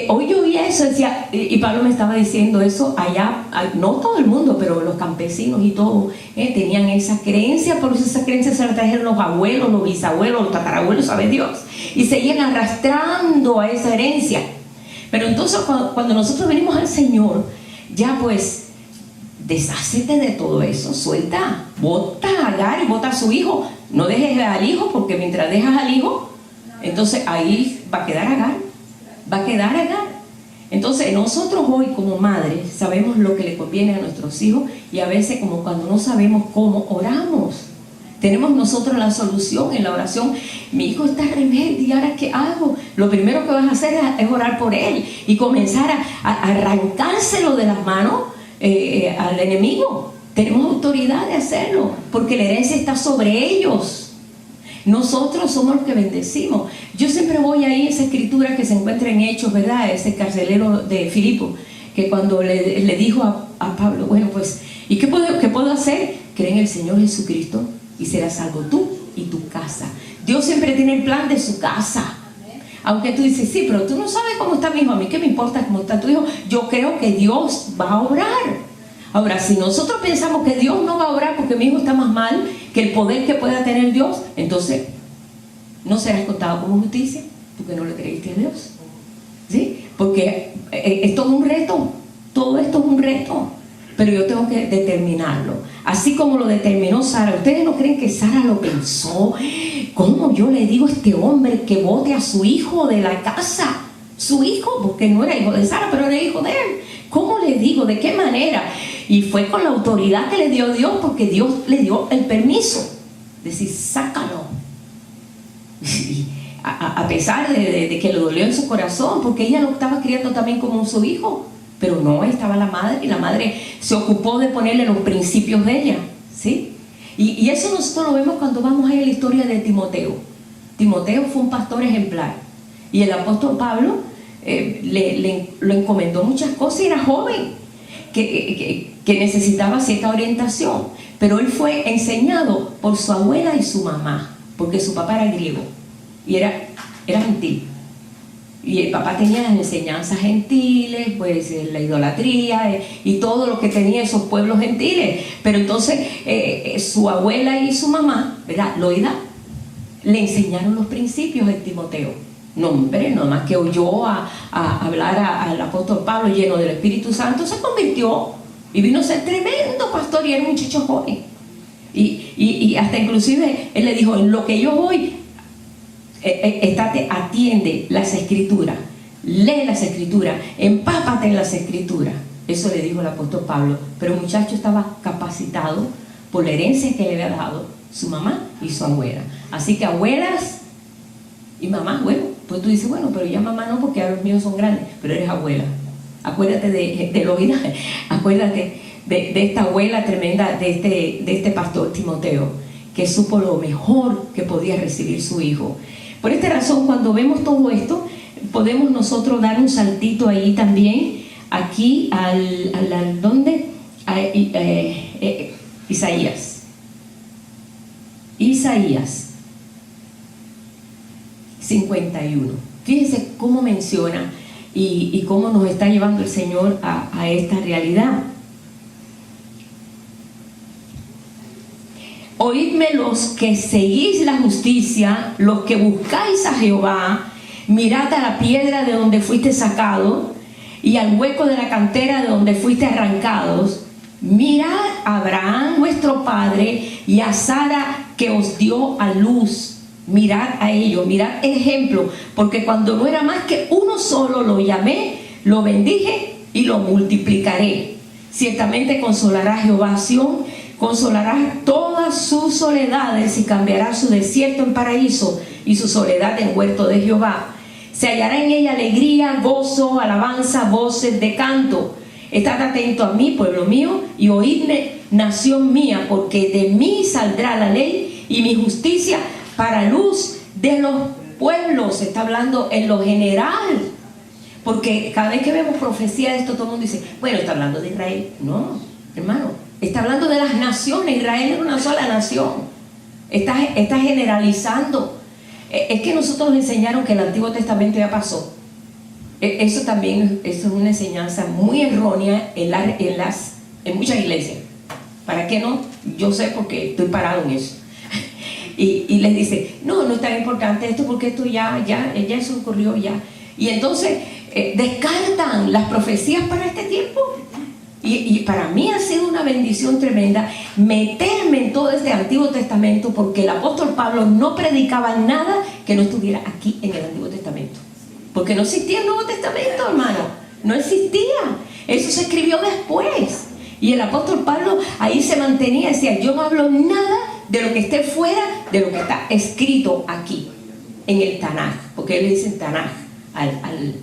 hoy yo oía eso, decía, y Pablo me estaba diciendo eso allá, no todo el mundo, pero los campesinos y todo, tenían esa creencia, por eso esa creencia se la trajeron los abuelos, los bisabuelos, los tatarabuelos, sabe Dios, y seguían arrastrando a esa herencia. Pero entonces cuando nosotros venimos al Señor, ya pues, deshácete de todo eso, suelta, bota a Agar y bota a su hijo. No dejes al hijo, porque mientras dejas al hijo, entonces ahí va a quedar Agar. Entonces nosotros hoy como madres sabemos lo que le conviene a nuestros hijos, y a veces como cuando no sabemos cómo, oramos. Tenemos nosotros la solución en la oración. Mi hijo está rebelde, ¿y ahora qué hago? Lo primero que vas a hacer es orar por él y comenzar a arrancárselo de las manos al enemigo. Tenemos autoridad de hacerlo, porque la herencia está sobre ellos. Nosotros somos los que bendecimos. Yo siempre voy ahí a esa escritura que se encuentra en Hechos, ¿verdad? Ese carcelero de Filipo, que cuando le dijo a Pablo, bueno, pues, ¿y qué puedo hacer? Cree en el Señor Jesucristo y serás salvo tú y tu casa. Dios siempre tiene el plan de su casa. Aunque tú dices, sí, pero tú no sabes cómo está mi hijo. A mí qué me importa cómo está tu hijo. Yo creo que Dios va a obrar. Ahora, si nosotros pensamos que Dios no va a obrar porque mi hijo está más mal que el poder que pueda tener Dios, entonces no serás contado como justicia. Porque no le creíste a Dios. ¿Sí? Porque esto es un reto. Todo esto es un reto. Pero yo tengo que determinarlo. Así como lo determinó Sara. ¿Ustedes no creen que Sara lo pensó? ¿Cómo yo le digo a este hombre que bote a su hijo de la casa? Su hijo, porque no era hijo de Sara, pero era hijo de él. ¿Cómo le digo? ¿De qué manera? Y fue con la autoridad que le dio Dios, porque Dios le dio el permiso. Decir, sácalo. A pesar de que le dolió en su corazón, porque ella lo estaba criando también como su hijo. Pero no, ahí estaba la madre, y la madre se ocupó de ponerle los principios de ella, ¿sí? Y eso nosotros lo vemos cuando vamos a la historia de Timoteo. Timoteo fue un pastor ejemplar, y el apóstol Pablo lo encomendó muchas cosas, y era joven, que necesitaba cierta orientación, pero él fue enseñado por su abuela y su mamá, porque su papá era griego, y era gentil. Y el papá tenía las enseñanzas gentiles, pues la idolatría y todo lo que tenía esos pueblos gentiles. Pero entonces su abuela y su mamá, ¿verdad? Loida, le enseñaron los principios de Timoteo. No, hombre, no más que oyó a hablar al apóstol Pablo lleno del Espíritu Santo, se convirtió y vino a ser tremendo pastor, y era un muchacho joven. Y hasta inclusive él le dijo, en lo que yo voy, atiende las escrituras, lee las escrituras, empápate en las escrituras. Eso le dijo el apóstol Pablo. Pero el muchacho estaba capacitado por la herencia que le había dado su mamá y su abuela. Así que abuelas y mamás, bueno, pues tú dices, bueno, pero ya mamá no, porque ahora los míos son grandes, pero eres abuela. Acuérdate de Loida, acuérdate de esta abuela tremenda de este pastor Timoteo, que supo lo mejor que podía recibir su hijo. Por esta razón, cuando vemos todo esto, podemos nosotros dar un saltito ahí también, aquí ¿dónde? Isaías 51. Fíjense cómo menciona y cómo nos está llevando el Señor a esta realidad. Oídme los que seguís la justicia, los que buscáis a Jehová, mirad a la piedra de donde fuiste sacado, y al hueco de la cantera de donde fuiste arrancados. Mirad a Abraham vuestro padre, y a Sara que os dio a luz. Mirad a ellos, mirad el ejemplo, porque cuando no era más que uno solo, lo llamé, lo bendije y lo multiplicaré. Ciertamente consolará Jehová a Sión, consolará todas sus soledades, y cambiará su desierto en paraíso y su soledad en huerto de Jehová. Se hallará en ella alegría, gozo, alabanza, voces de canto. Estad atento a mí, pueblo mío, y oídme, nación mía, porque de mí saldrá la ley y mi justicia para luz de los pueblos. Está hablando en lo general, porque cada vez que vemos profecía de esto, todo el mundo dice, bueno, está hablando de Israel. No, hermano, está hablando de las naciones. Israel es una sola nación. Está generalizando. Es que nosotros nos enseñaron que el Antiguo Testamento ya pasó. Eso también es una enseñanza muy errónea en muchas iglesias. ¿Para qué no? Yo sé, porque estoy parado en eso. Y les dice, no es tan importante esto, porque esto ya eso ocurrió ya. Y entonces descartan las profecías para este tiempo. Y para mí ha sido una bendición tremenda meterme en todo este Antiguo Testamento, porque el apóstol Pablo no predicaba nada que no estuviera aquí en el Antiguo Testamento, porque no existía el Nuevo Testamento, hermano, no existía. Eso se escribió después, y el apóstol Pablo ahí se mantenía, decía, yo no hablo nada de lo que esté fuera de lo que está escrito aquí en el Tanaj, porque él le dice Tanaj,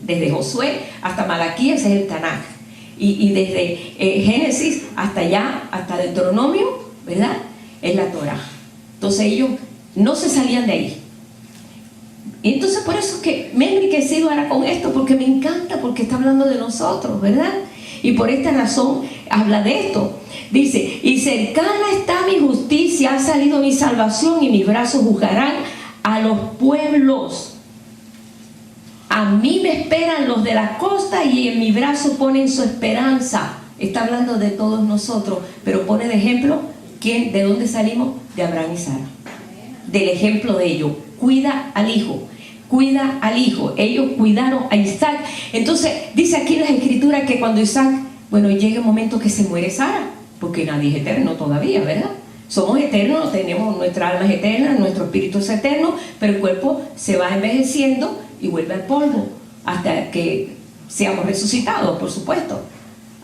desde Josué hasta Malaquías es el Tanaj. Y desde Génesis hasta allá, hasta Deuteronomio, ¿verdad? Es la Torah. Entonces ellos no se salían de ahí. Y entonces por eso es que me he enriquecido ahora con esto, porque me encanta, porque está hablando de nosotros, ¿verdad? Y por esta razón habla de esto. Dice, y cercana está mi justicia, ha salido mi salvación, y mis brazos juzgarán a los pueblos. A mí me esperan los de la costa, y en mi brazo ponen su esperanza. Está hablando de todos nosotros, pero pone de ejemplo, ¿de dónde salimos? De Abraham y Sara. Del ejemplo de ellos. Cuida al hijo. cuida al hijo. Ellos cuidaron a Isaac. Entonces dice aquí en las escrituras que cuando Isaac, bueno, llega el momento que se muere Sara, porque nadie es eterno todavía, ¿verdad? Somos eternos, tenemos nuestra alma es eterna, nuestro espíritu es eterno, pero el cuerpo se va envejeciendo y vuelve al polvo hasta que seamos resucitados, por supuesto.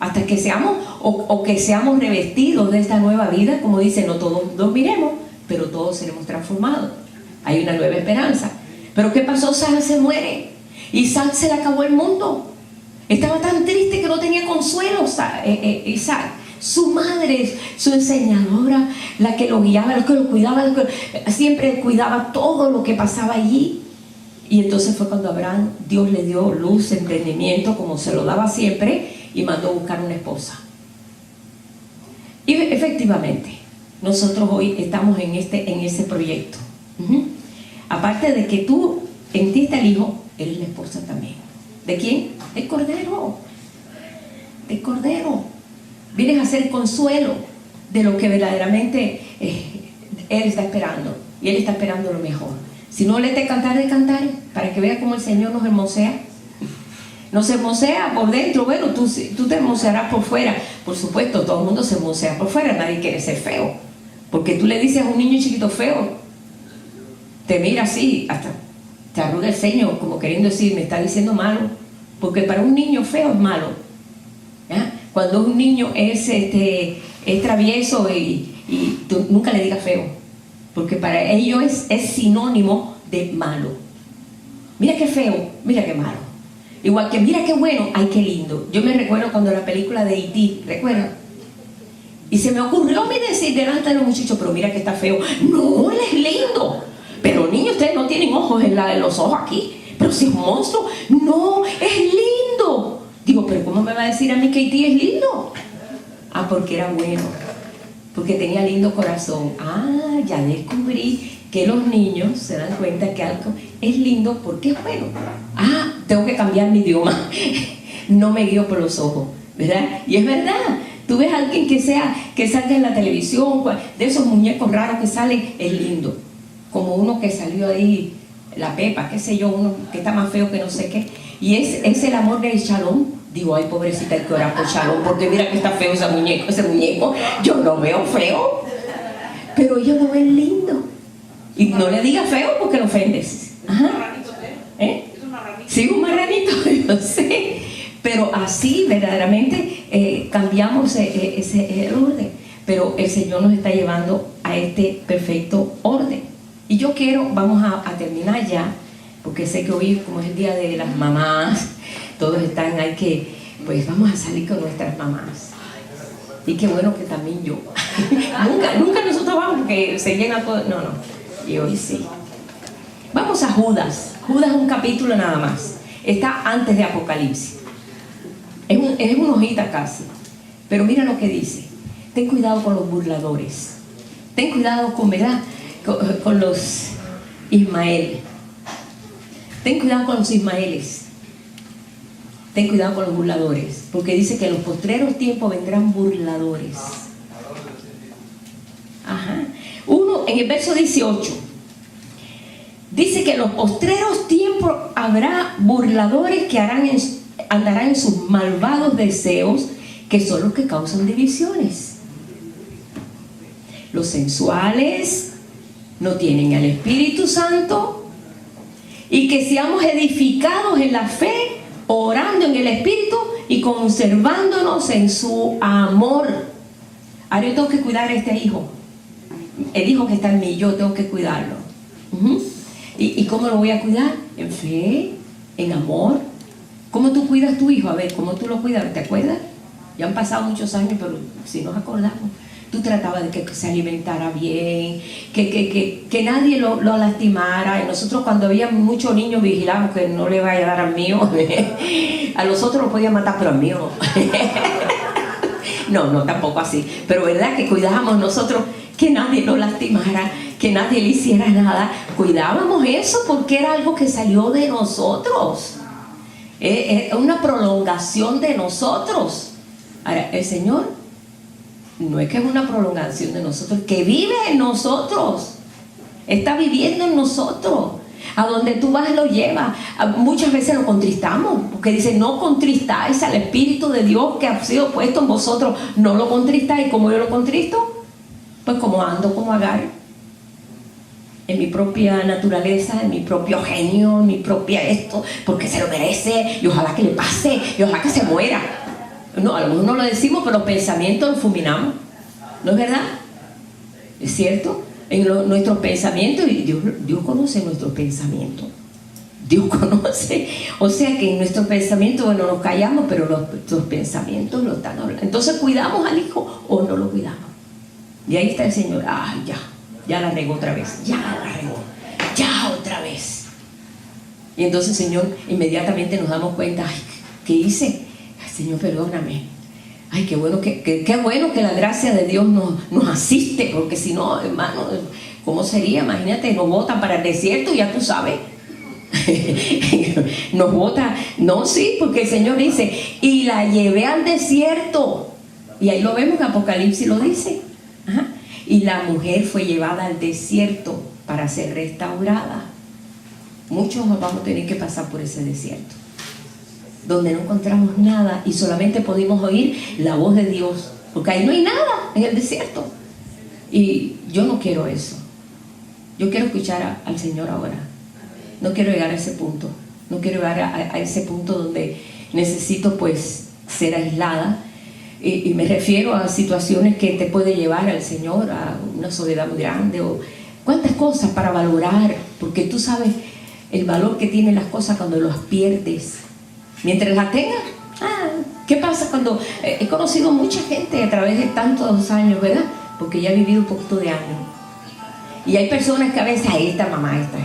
Hasta que seamos o que seamos revestidos de esta nueva vida, como dice, no todos dormiremos, pero todos seremos transformados. Hay una nueva esperanza. Pero ¿qué pasó? Sara se muere. Isaac se le acabó el mundo. Estaba tan triste que no tenía consuelo Isaac. Su madre, su enseñadora, la que lo guiaba, la que lo cuidaba, siempre cuidaba todo lo que pasaba allí. Y entonces fue cuando Abraham, Dios le dio luz, entendimiento, como se lo daba siempre, y mandó a buscar una esposa. Y efectivamente, nosotros hoy estamos en ese proyecto. Aparte de que tú, en ti está el hijo, eres la esposa también. ¿De quién? Del Cordero. Del Cordero. Vienes a ser consuelo de lo que verdaderamente Él está esperando. Y Él está esperando lo mejor. Si no le te cantar de cantar, para que vea cómo el Señor nos hermosea. Nos hermosea por dentro. Bueno, tú te hermosearás por fuera. Por supuesto, todo el mundo se hermosea por fuera. Nadie quiere ser feo. Porque tú le dices a un niño chiquito feo, te mira así, hasta te arruga el ceño, como queriendo decir, me está diciendo malo. Porque para un niño feo es malo. ¿Ya? Cuando un niño es travieso y tú nunca le digas feo. Porque para ellos es sinónimo de malo. Mira qué feo, mira qué malo. Igual que mira qué bueno, ay qué lindo. Yo me recuerdo cuando la película de E.T., ¿recuerdan? Y se me ocurrió a mí decir delante de los muchachos, pero mira que está feo. No, él es lindo. Pero niños, ustedes no tienen ojos en los ojos aquí. Pero si es un monstruo, no, es lindo. Digo, pero ¿cómo me va a decir a mí que E.T. es lindo? Ah, porque era bueno. Porque tenía lindo corazón. Ah, ya descubrí que los niños se dan cuenta que algo es lindo porque es bueno. Ah, tengo que cambiar mi idioma. No me guío por los ojos, ¿verdad? Y es verdad. Tú ves a alguien que salga en la televisión, de esos muñecos raros que salen, es lindo. Como uno que salió ahí, la Pepa, qué sé yo, uno que está más feo que no sé qué. Y es el amor del Shalom. Digo, ay pobrecita, hay que orar por Shalom, porque mira que está feo ese muñeco. Yo lo veo feo, pero ellos lo ven lindo. Y no le digas feo porque lo ofendes. Ajá. Sí, un marranito, yo sé. Pero así verdaderamente cambiamos el orden. Pero el Señor nos está llevando a este perfecto orden. Y yo vamos a terminar ya, porque sé que hoy, como es el día de las mamás, todos están, pues vamos a salir con nuestras mamás. Y qué bueno que también yo. nunca nosotros vamos, porque se llena todo. No. Y hoy sí. Vamos a Judas. Judas es un capítulo nada más. Está antes de Apocalipsis. Es una hojita casi. Pero mira lo que dice. Ten cuidado con los burladores. Ten cuidado con los Ismael. Ten cuidado con los ismaeles. Ten cuidado con los burladores. Porque dice que en los postreros tiempos vendrán burladores. Ajá. En el verso 18. Dice que en los postreros tiempos habrá burladores que andarán en sus malvados deseos, que son los que causan divisiones. Los sensuales no tienen al Espíritu Santo, y que seamos edificados en la fe, orando en el Espíritu y conservándonos en su amor. Ahora yo tengo que cuidar a este hijo. El hijo que está en mí, yo tengo que cuidarlo. ¿Y cómo lo voy a cuidar? En fe, en amor. ¿Cómo tú cuidas a tu hijo? A ver, ¿cómo tú lo cuidas? ¿Te acuerdas? Ya han pasado muchos años, pero si nos acordamos. Tú tratabas de que se alimentara bien, que nadie lo lastimara. Y nosotros, cuando había muchos niños, vigilábamos que no le vaya a dar al mío. A los otros lo podía matar, pero al mío no, tampoco así. Pero verdad que cuidábamos nosotros que nadie lo lastimara, que nadie le hiciera nada. Cuidábamos eso porque era algo que salió de nosotros. Es una prolongación de nosotros. Ahora, el Señor no es que es una prolongación de nosotros, que vive en nosotros, está viviendo en nosotros. A donde tú vas lo llevas. Muchas veces lo contristamos, porque dice, no contristáis al Espíritu de Dios que ha sido puesto en vosotros. No lo contristáis. ¿Cómo yo lo contristo? Pues como ando como Agar, en mi propia naturaleza, en mi propio genio, en mi propia esto, porque se lo merece, y ojalá que le pase, y ojalá que se muera. No, a lo mejor no lo decimos, pero los pensamientos los fulminamos. ¿No es verdad? ¿Es cierto? En nuestros pensamientos, y Dios conoce nuestros pensamientos. Dios conoce. O sea que en nuestros pensamientos, bueno, nos callamos, pero nuestros pensamientos lo están hablando. Entonces, ¿cuidamos al hijo o no lo cuidamos? Y ahí está el Señor. Ay, ya la regó otra vez. Ya la regó. Ya otra vez. Y entonces, Señor, inmediatamente nos damos cuenta. Ay, ¿qué hice? Ay, Señor, perdóname. Ay, qué bueno que la gracia de Dios nos asiste, porque si no, hermano, ¿cómo sería? Imagínate, nos botan para el desierto, ya tú sabes. Nos bota. No, sí, porque el Señor dice, y la llevé al desierto. Y ahí lo vemos, en Apocalipsis lo dice. Ajá. Y la mujer fue llevada al desierto para ser restaurada. Muchos vamos a tener que pasar por ese desierto, donde no encontramos nada y solamente pudimos oír la voz de Dios, porque ahí no hay nada en el desierto. Y yo no quiero eso. Yo quiero escuchar al Señor ahora. No quiero llegar a ese punto. No quiero llegar a ese punto donde necesito pues ser aislada. Y me refiero a situaciones que te puede llevar al Señor a una soledad muy grande, o cuántas cosas para valorar, porque tú sabes el valor que tienen las cosas cuando las pierdes. Mientras las tengas, ¿qué pasa cuando he conocido mucha gente a través de tantos años, ¿verdad? Porque ya he vivido un poquito de años. Y hay personas que a veces, ahí está mamá, esta.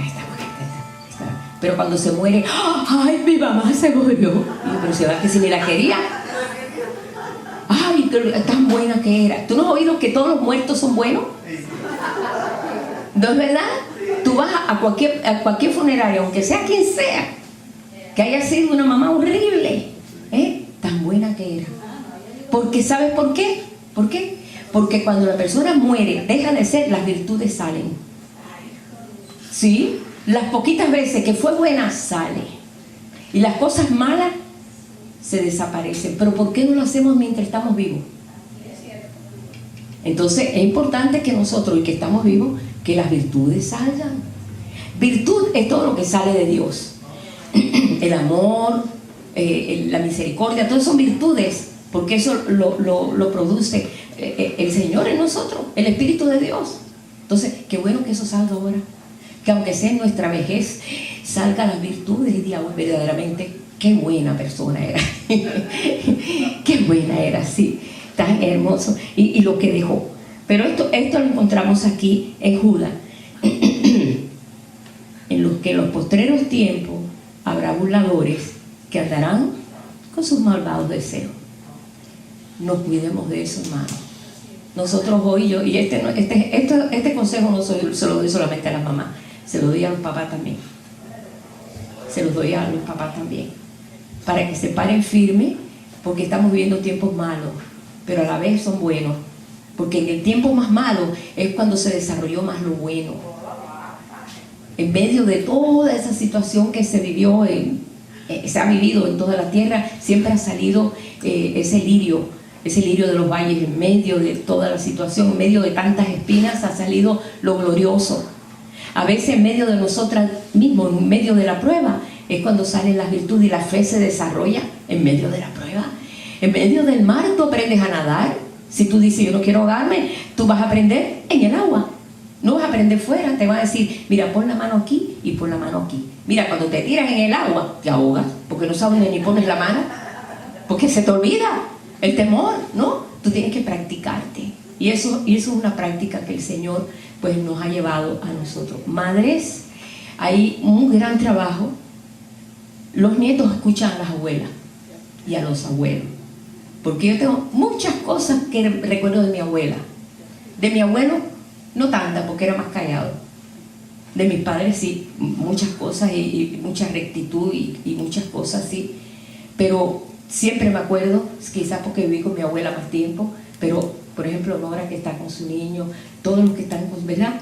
Pero cuando se muere, ¡ay, mi mamá se murió! Y yo, pero se va que si ni la quería. ¡Ay, tan buena que era! ¿Tú no has oído que todos los muertos son buenos? ¿No es verdad? Tú vas a cualquier funeraria, aunque sea quien sea, que haya sido una mamá horrible, tan buena que era. Porque ¿sabes por qué? ¿Por qué? Porque cuando la persona muere, deja de ser, las virtudes salen. ¿Sí? Las poquitas veces que fue buena, sale. Y las cosas malas se desaparecen. Pero ¿por qué no lo hacemos mientras estamos vivos? Entonces es importante que nosotros, y que estamos vivos, que las virtudes salgan. Virtud es todo lo que sale de Dios. El amor, la misericordia, todas son virtudes, porque eso lo produce el Señor en nosotros, el Espíritu de Dios. Entonces, qué bueno que eso salga ahora, que aunque sea en nuestra vejez, salgan las virtudes y digamos verdaderamente, qué buena persona era. Qué buena era, sí, tan hermoso, y lo que dejó. Pero esto lo encontramos aquí en Judas, en los que en los postreros tiempos habrá burladores que andarán con sus malvados deseos. No cuidemos de eso, hermano. Nosotros hoy, y este consejo no se lo doy solamente a las mamás, se lo doy a los papás también. Se los doy a los papás también, para que se paren firmes, porque estamos viviendo tiempos malos, pero a la vez son buenos, porque en el tiempo más malo es cuando se desarrolló más lo bueno. En medio de toda esa situación que se vivió, se ha vivido en toda la tierra, siempre ha salido ese lirio de los valles. En medio de toda la situación, en medio de tantas espinas, ha salido lo glorioso. A veces en medio de nosotras mismos, en medio de la prueba, es cuando salen las virtudes y la fe se desarrolla en medio de la prueba. En medio del mar tú aprendes a nadar. Si tú dices, yo no quiero ahogarme, tú vas a aprender en el agua. No vas a aprender fuera, te van a decir, mira, pon la mano aquí y pon la mano aquí. Mira, cuando te tiras en el agua, te ahogas, porque no sabes ni pones la mano, porque se te olvida el temor, ¿no? Tú tienes que practicarte. Y eso es una práctica que el Señor pues nos ha llevado a nosotros. Madres, hay un gran trabajo. Los nietos escuchan a las abuelas y a los abuelos, porque yo tengo muchas cosas que recuerdo de mi abuela. De mi abuelo, no tantas, porque era más callado. De mis padres sí, muchas cosas y mucha rectitud y muchas cosas sí. Pero siempre me acuerdo, quizás porque viví con mi abuela más tiempo, pero por ejemplo Nora, que está con su niño, todos los que están con, ¿verdad?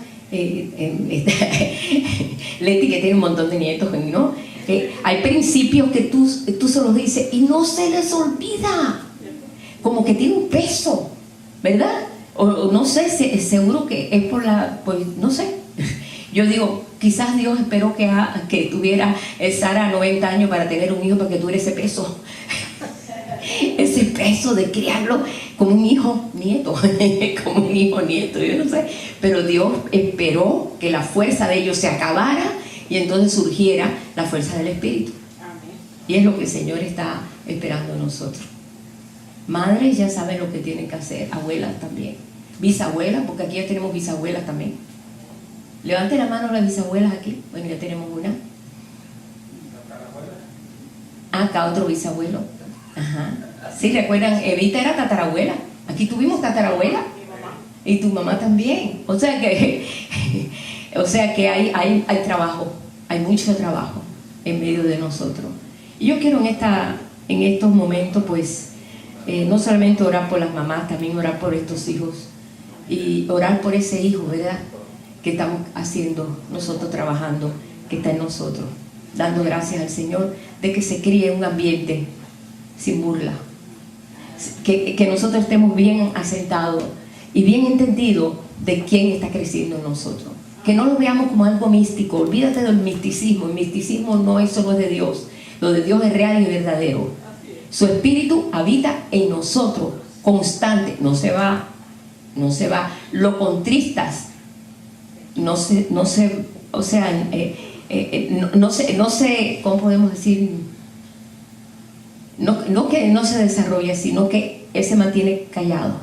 Leti, que tiene un montón de nietos, ¿no? Hay principios que tú se los dices y no se les olvida. Como que tiene un peso, ¿verdad? O no sé, seguro que es por pues no sé. Yo digo, quizás Dios esperó que tuviera Sara 90 años para tener un hijo, para que tuviera ese peso. Ese peso de criarlo como un hijo nieto, como un hijo nieto, yo no sé. Pero Dios esperó que la fuerza de ellos se acabara y entonces surgiera la fuerza del Espíritu. Amén. Y es lo que el Señor está esperando en nosotros. Madres ya saben lo que tienen que hacer, abuelas también, bisabuelas, porque aquí ya tenemos bisabuelas también. Levanten la mano las bisabuelas aquí. Bueno, ya tenemos una. Acá otro bisabuelo. Ajá. Sí, recuerdan, Evita era tatarabuela. Aquí tuvimos tatarabuela. Y tu mamá también. O sea que hay trabajo, hay mucho trabajo en medio de nosotros. Y yo quiero en estos momentos, pues, no solamente orar por las mamás, también orar por estos hijos. Y orar por ese hijo, ¿verdad? Que estamos haciendo, nosotros trabajando, que está en nosotros. Dando gracias al Señor de que se críe en un ambiente sin burla. Que nosotros estemos bien asentados y bien entendidos de quién está creciendo en nosotros. Que no lo veamos como algo místico. Olvídate del misticismo. El misticismo no es solo de Dios. Lo de Dios es real y verdadero. Su espíritu habita en nosotros, constante. No se va. Lo contristas. No sé, ¿cómo podemos decir? No que no se desarrolle, sino que Él se mantiene callado.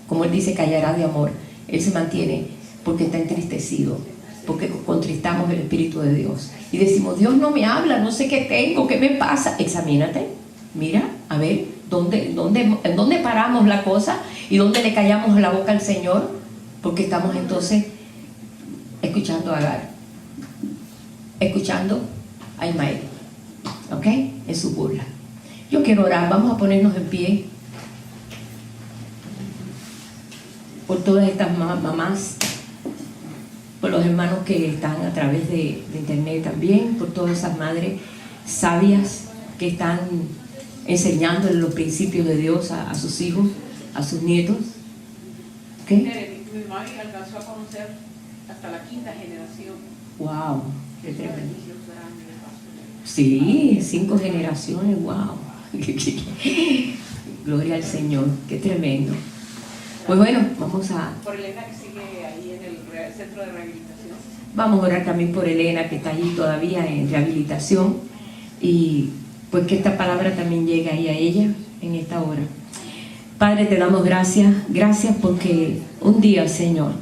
Como Él dice, callará de amor. Él se mantiene porque está entristecido, porque contristamos el Espíritu de Dios. Y decimos, Dios no me habla, no sé qué tengo, qué me pasa. Examínate, mira, a ver, ¿en dónde paramos la cosa? ¿Y dónde le callamos la boca al Señor? Porque estamos entonces escuchando a Agar, escuchando a Ismael, ¿ok? En su burla. Yo quiero orar, vamos a ponernos en pie por todas estas mamás, por los hermanos que están a través de internet también, por todas esas madres sabias que están enseñándole los principios de Dios a sus hijos, a sus nietos. ¿Qué? Mi mamá alcanzó a conocer hasta la 5ª generación. Wow, qué tremendo. Sí, 5 generaciones, wow. Gloria al Señor, qué tremendo. Pues bueno, vamos a... Por Elena, que sigue ahí en el centro de rehabilitación. Vamos a orar también por Elena, que está allí todavía en rehabilitación, y pues que esta palabra también llegue ahí a ella en esta hora. Padre, te damos gracias porque un día, Señor,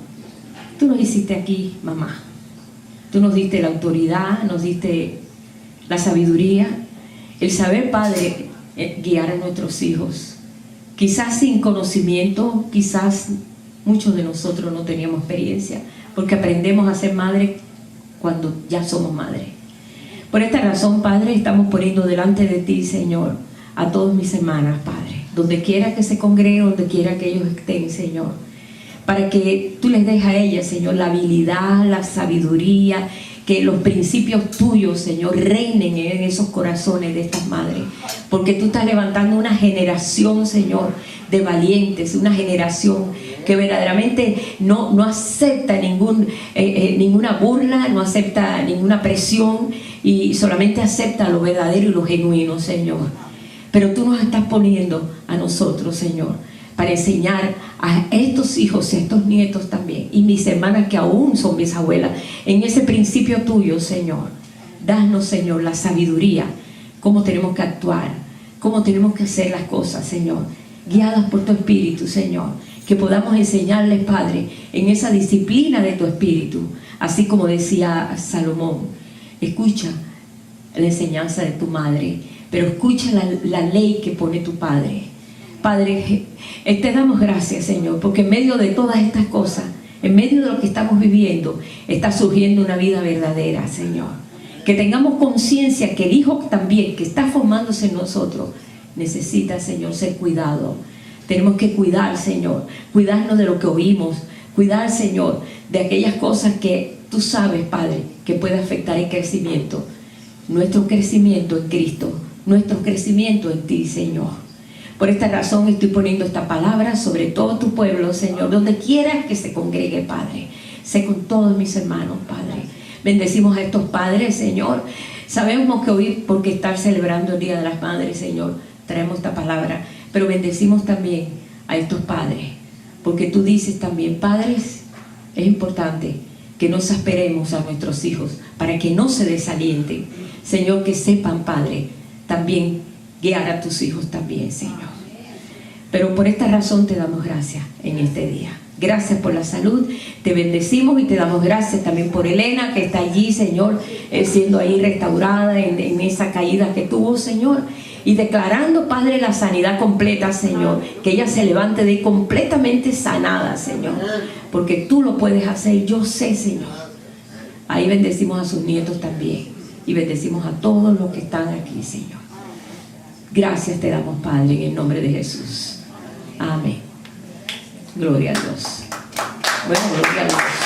tú nos hiciste aquí, mamá. Tú nos diste la autoridad, nos diste la sabiduría, el saber, Padre, guiar a nuestros hijos. Quizás sin conocimiento, quizás muchos de nosotros no teníamos experiencia, porque aprendemos a ser madre cuando ya somos madres. Por esta razón, Padre, estamos poniendo delante de ti, Señor, a todas mis hermanas, Padre, donde quiera que se congreguen, donde quiera que ellos estén, Señor, para que tú les des a ellas, Señor, la habilidad, la sabiduría, que los principios tuyos, Señor, reinen en esos corazones de estas madres, porque tú estás levantando una generación, Señor, de valientes, una generación que verdaderamente no acepta ninguna burla, no acepta ninguna presión y solamente acepta lo verdadero y lo genuino, Señor. Pero tú nos estás poniendo a nosotros, Señor, para enseñar a estos hijos y a estos nietos también, y mis hermanas que aún son bisabuelas, en ese principio tuyo, Señor. Danos, Señor, la sabiduría, cómo tenemos que actuar, cómo tenemos que hacer las cosas, Señor, guiadas por tu Espíritu, Señor, que podamos enseñarles, Padre, en esa disciplina de tu Espíritu, así como decía Salomón, escucha la enseñanza de tu madre, pero escucha la ley que pone tu Padre. Padre, te damos gracias, Señor, porque en medio de todas estas cosas, en medio de lo que estamos viviendo, está surgiendo una vida verdadera, Señor. Que tengamos conciencia que el Hijo también, que está formándose en nosotros, necesita, Señor, ser cuidado. Tenemos que cuidar, Señor, cuidarnos de lo que oímos, cuidar, Señor, de aquellas cosas que tú sabes, Padre, que puede afectar el crecimiento, nuestro crecimiento en Cristo, nuestro crecimiento en ti, Señor. Por esta razón estoy poniendo esta palabra sobre todo tu pueblo, Señor, donde quiera que se congregue, Padre. Sé con todos mis hermanos, Padre. Bendecimos a estos padres, Señor. Sabemos que hoy, porque estar celebrando el Día de las Madres, Señor, traemos esta palabra, pero bendecimos también a estos padres, porque tú dices también, padres, es importante que no exasperemos a nuestros hijos para que no se desalienten. Señor, que sepan, Padre, también guiar a tus hijos también, Señor. Pero por esta razón te damos gracias en este día. Gracias por la salud, te bendecimos y te damos gracias también por Elena, que está allí, Señor, siendo ahí restaurada en esa caída que tuvo, Señor, y declarando, Padre, la sanidad completa, Señor, que ella se levante de ahí completamente sanada, Señor, porque tú lo puedes hacer, yo sé, Señor. Ahí bendecimos a sus nietos también y bendecimos a todos los que están aquí, Señor. Gracias te damos, Padre, en el nombre de Jesús. Amén. Gloria a Dios. Bueno, gloria a Dios.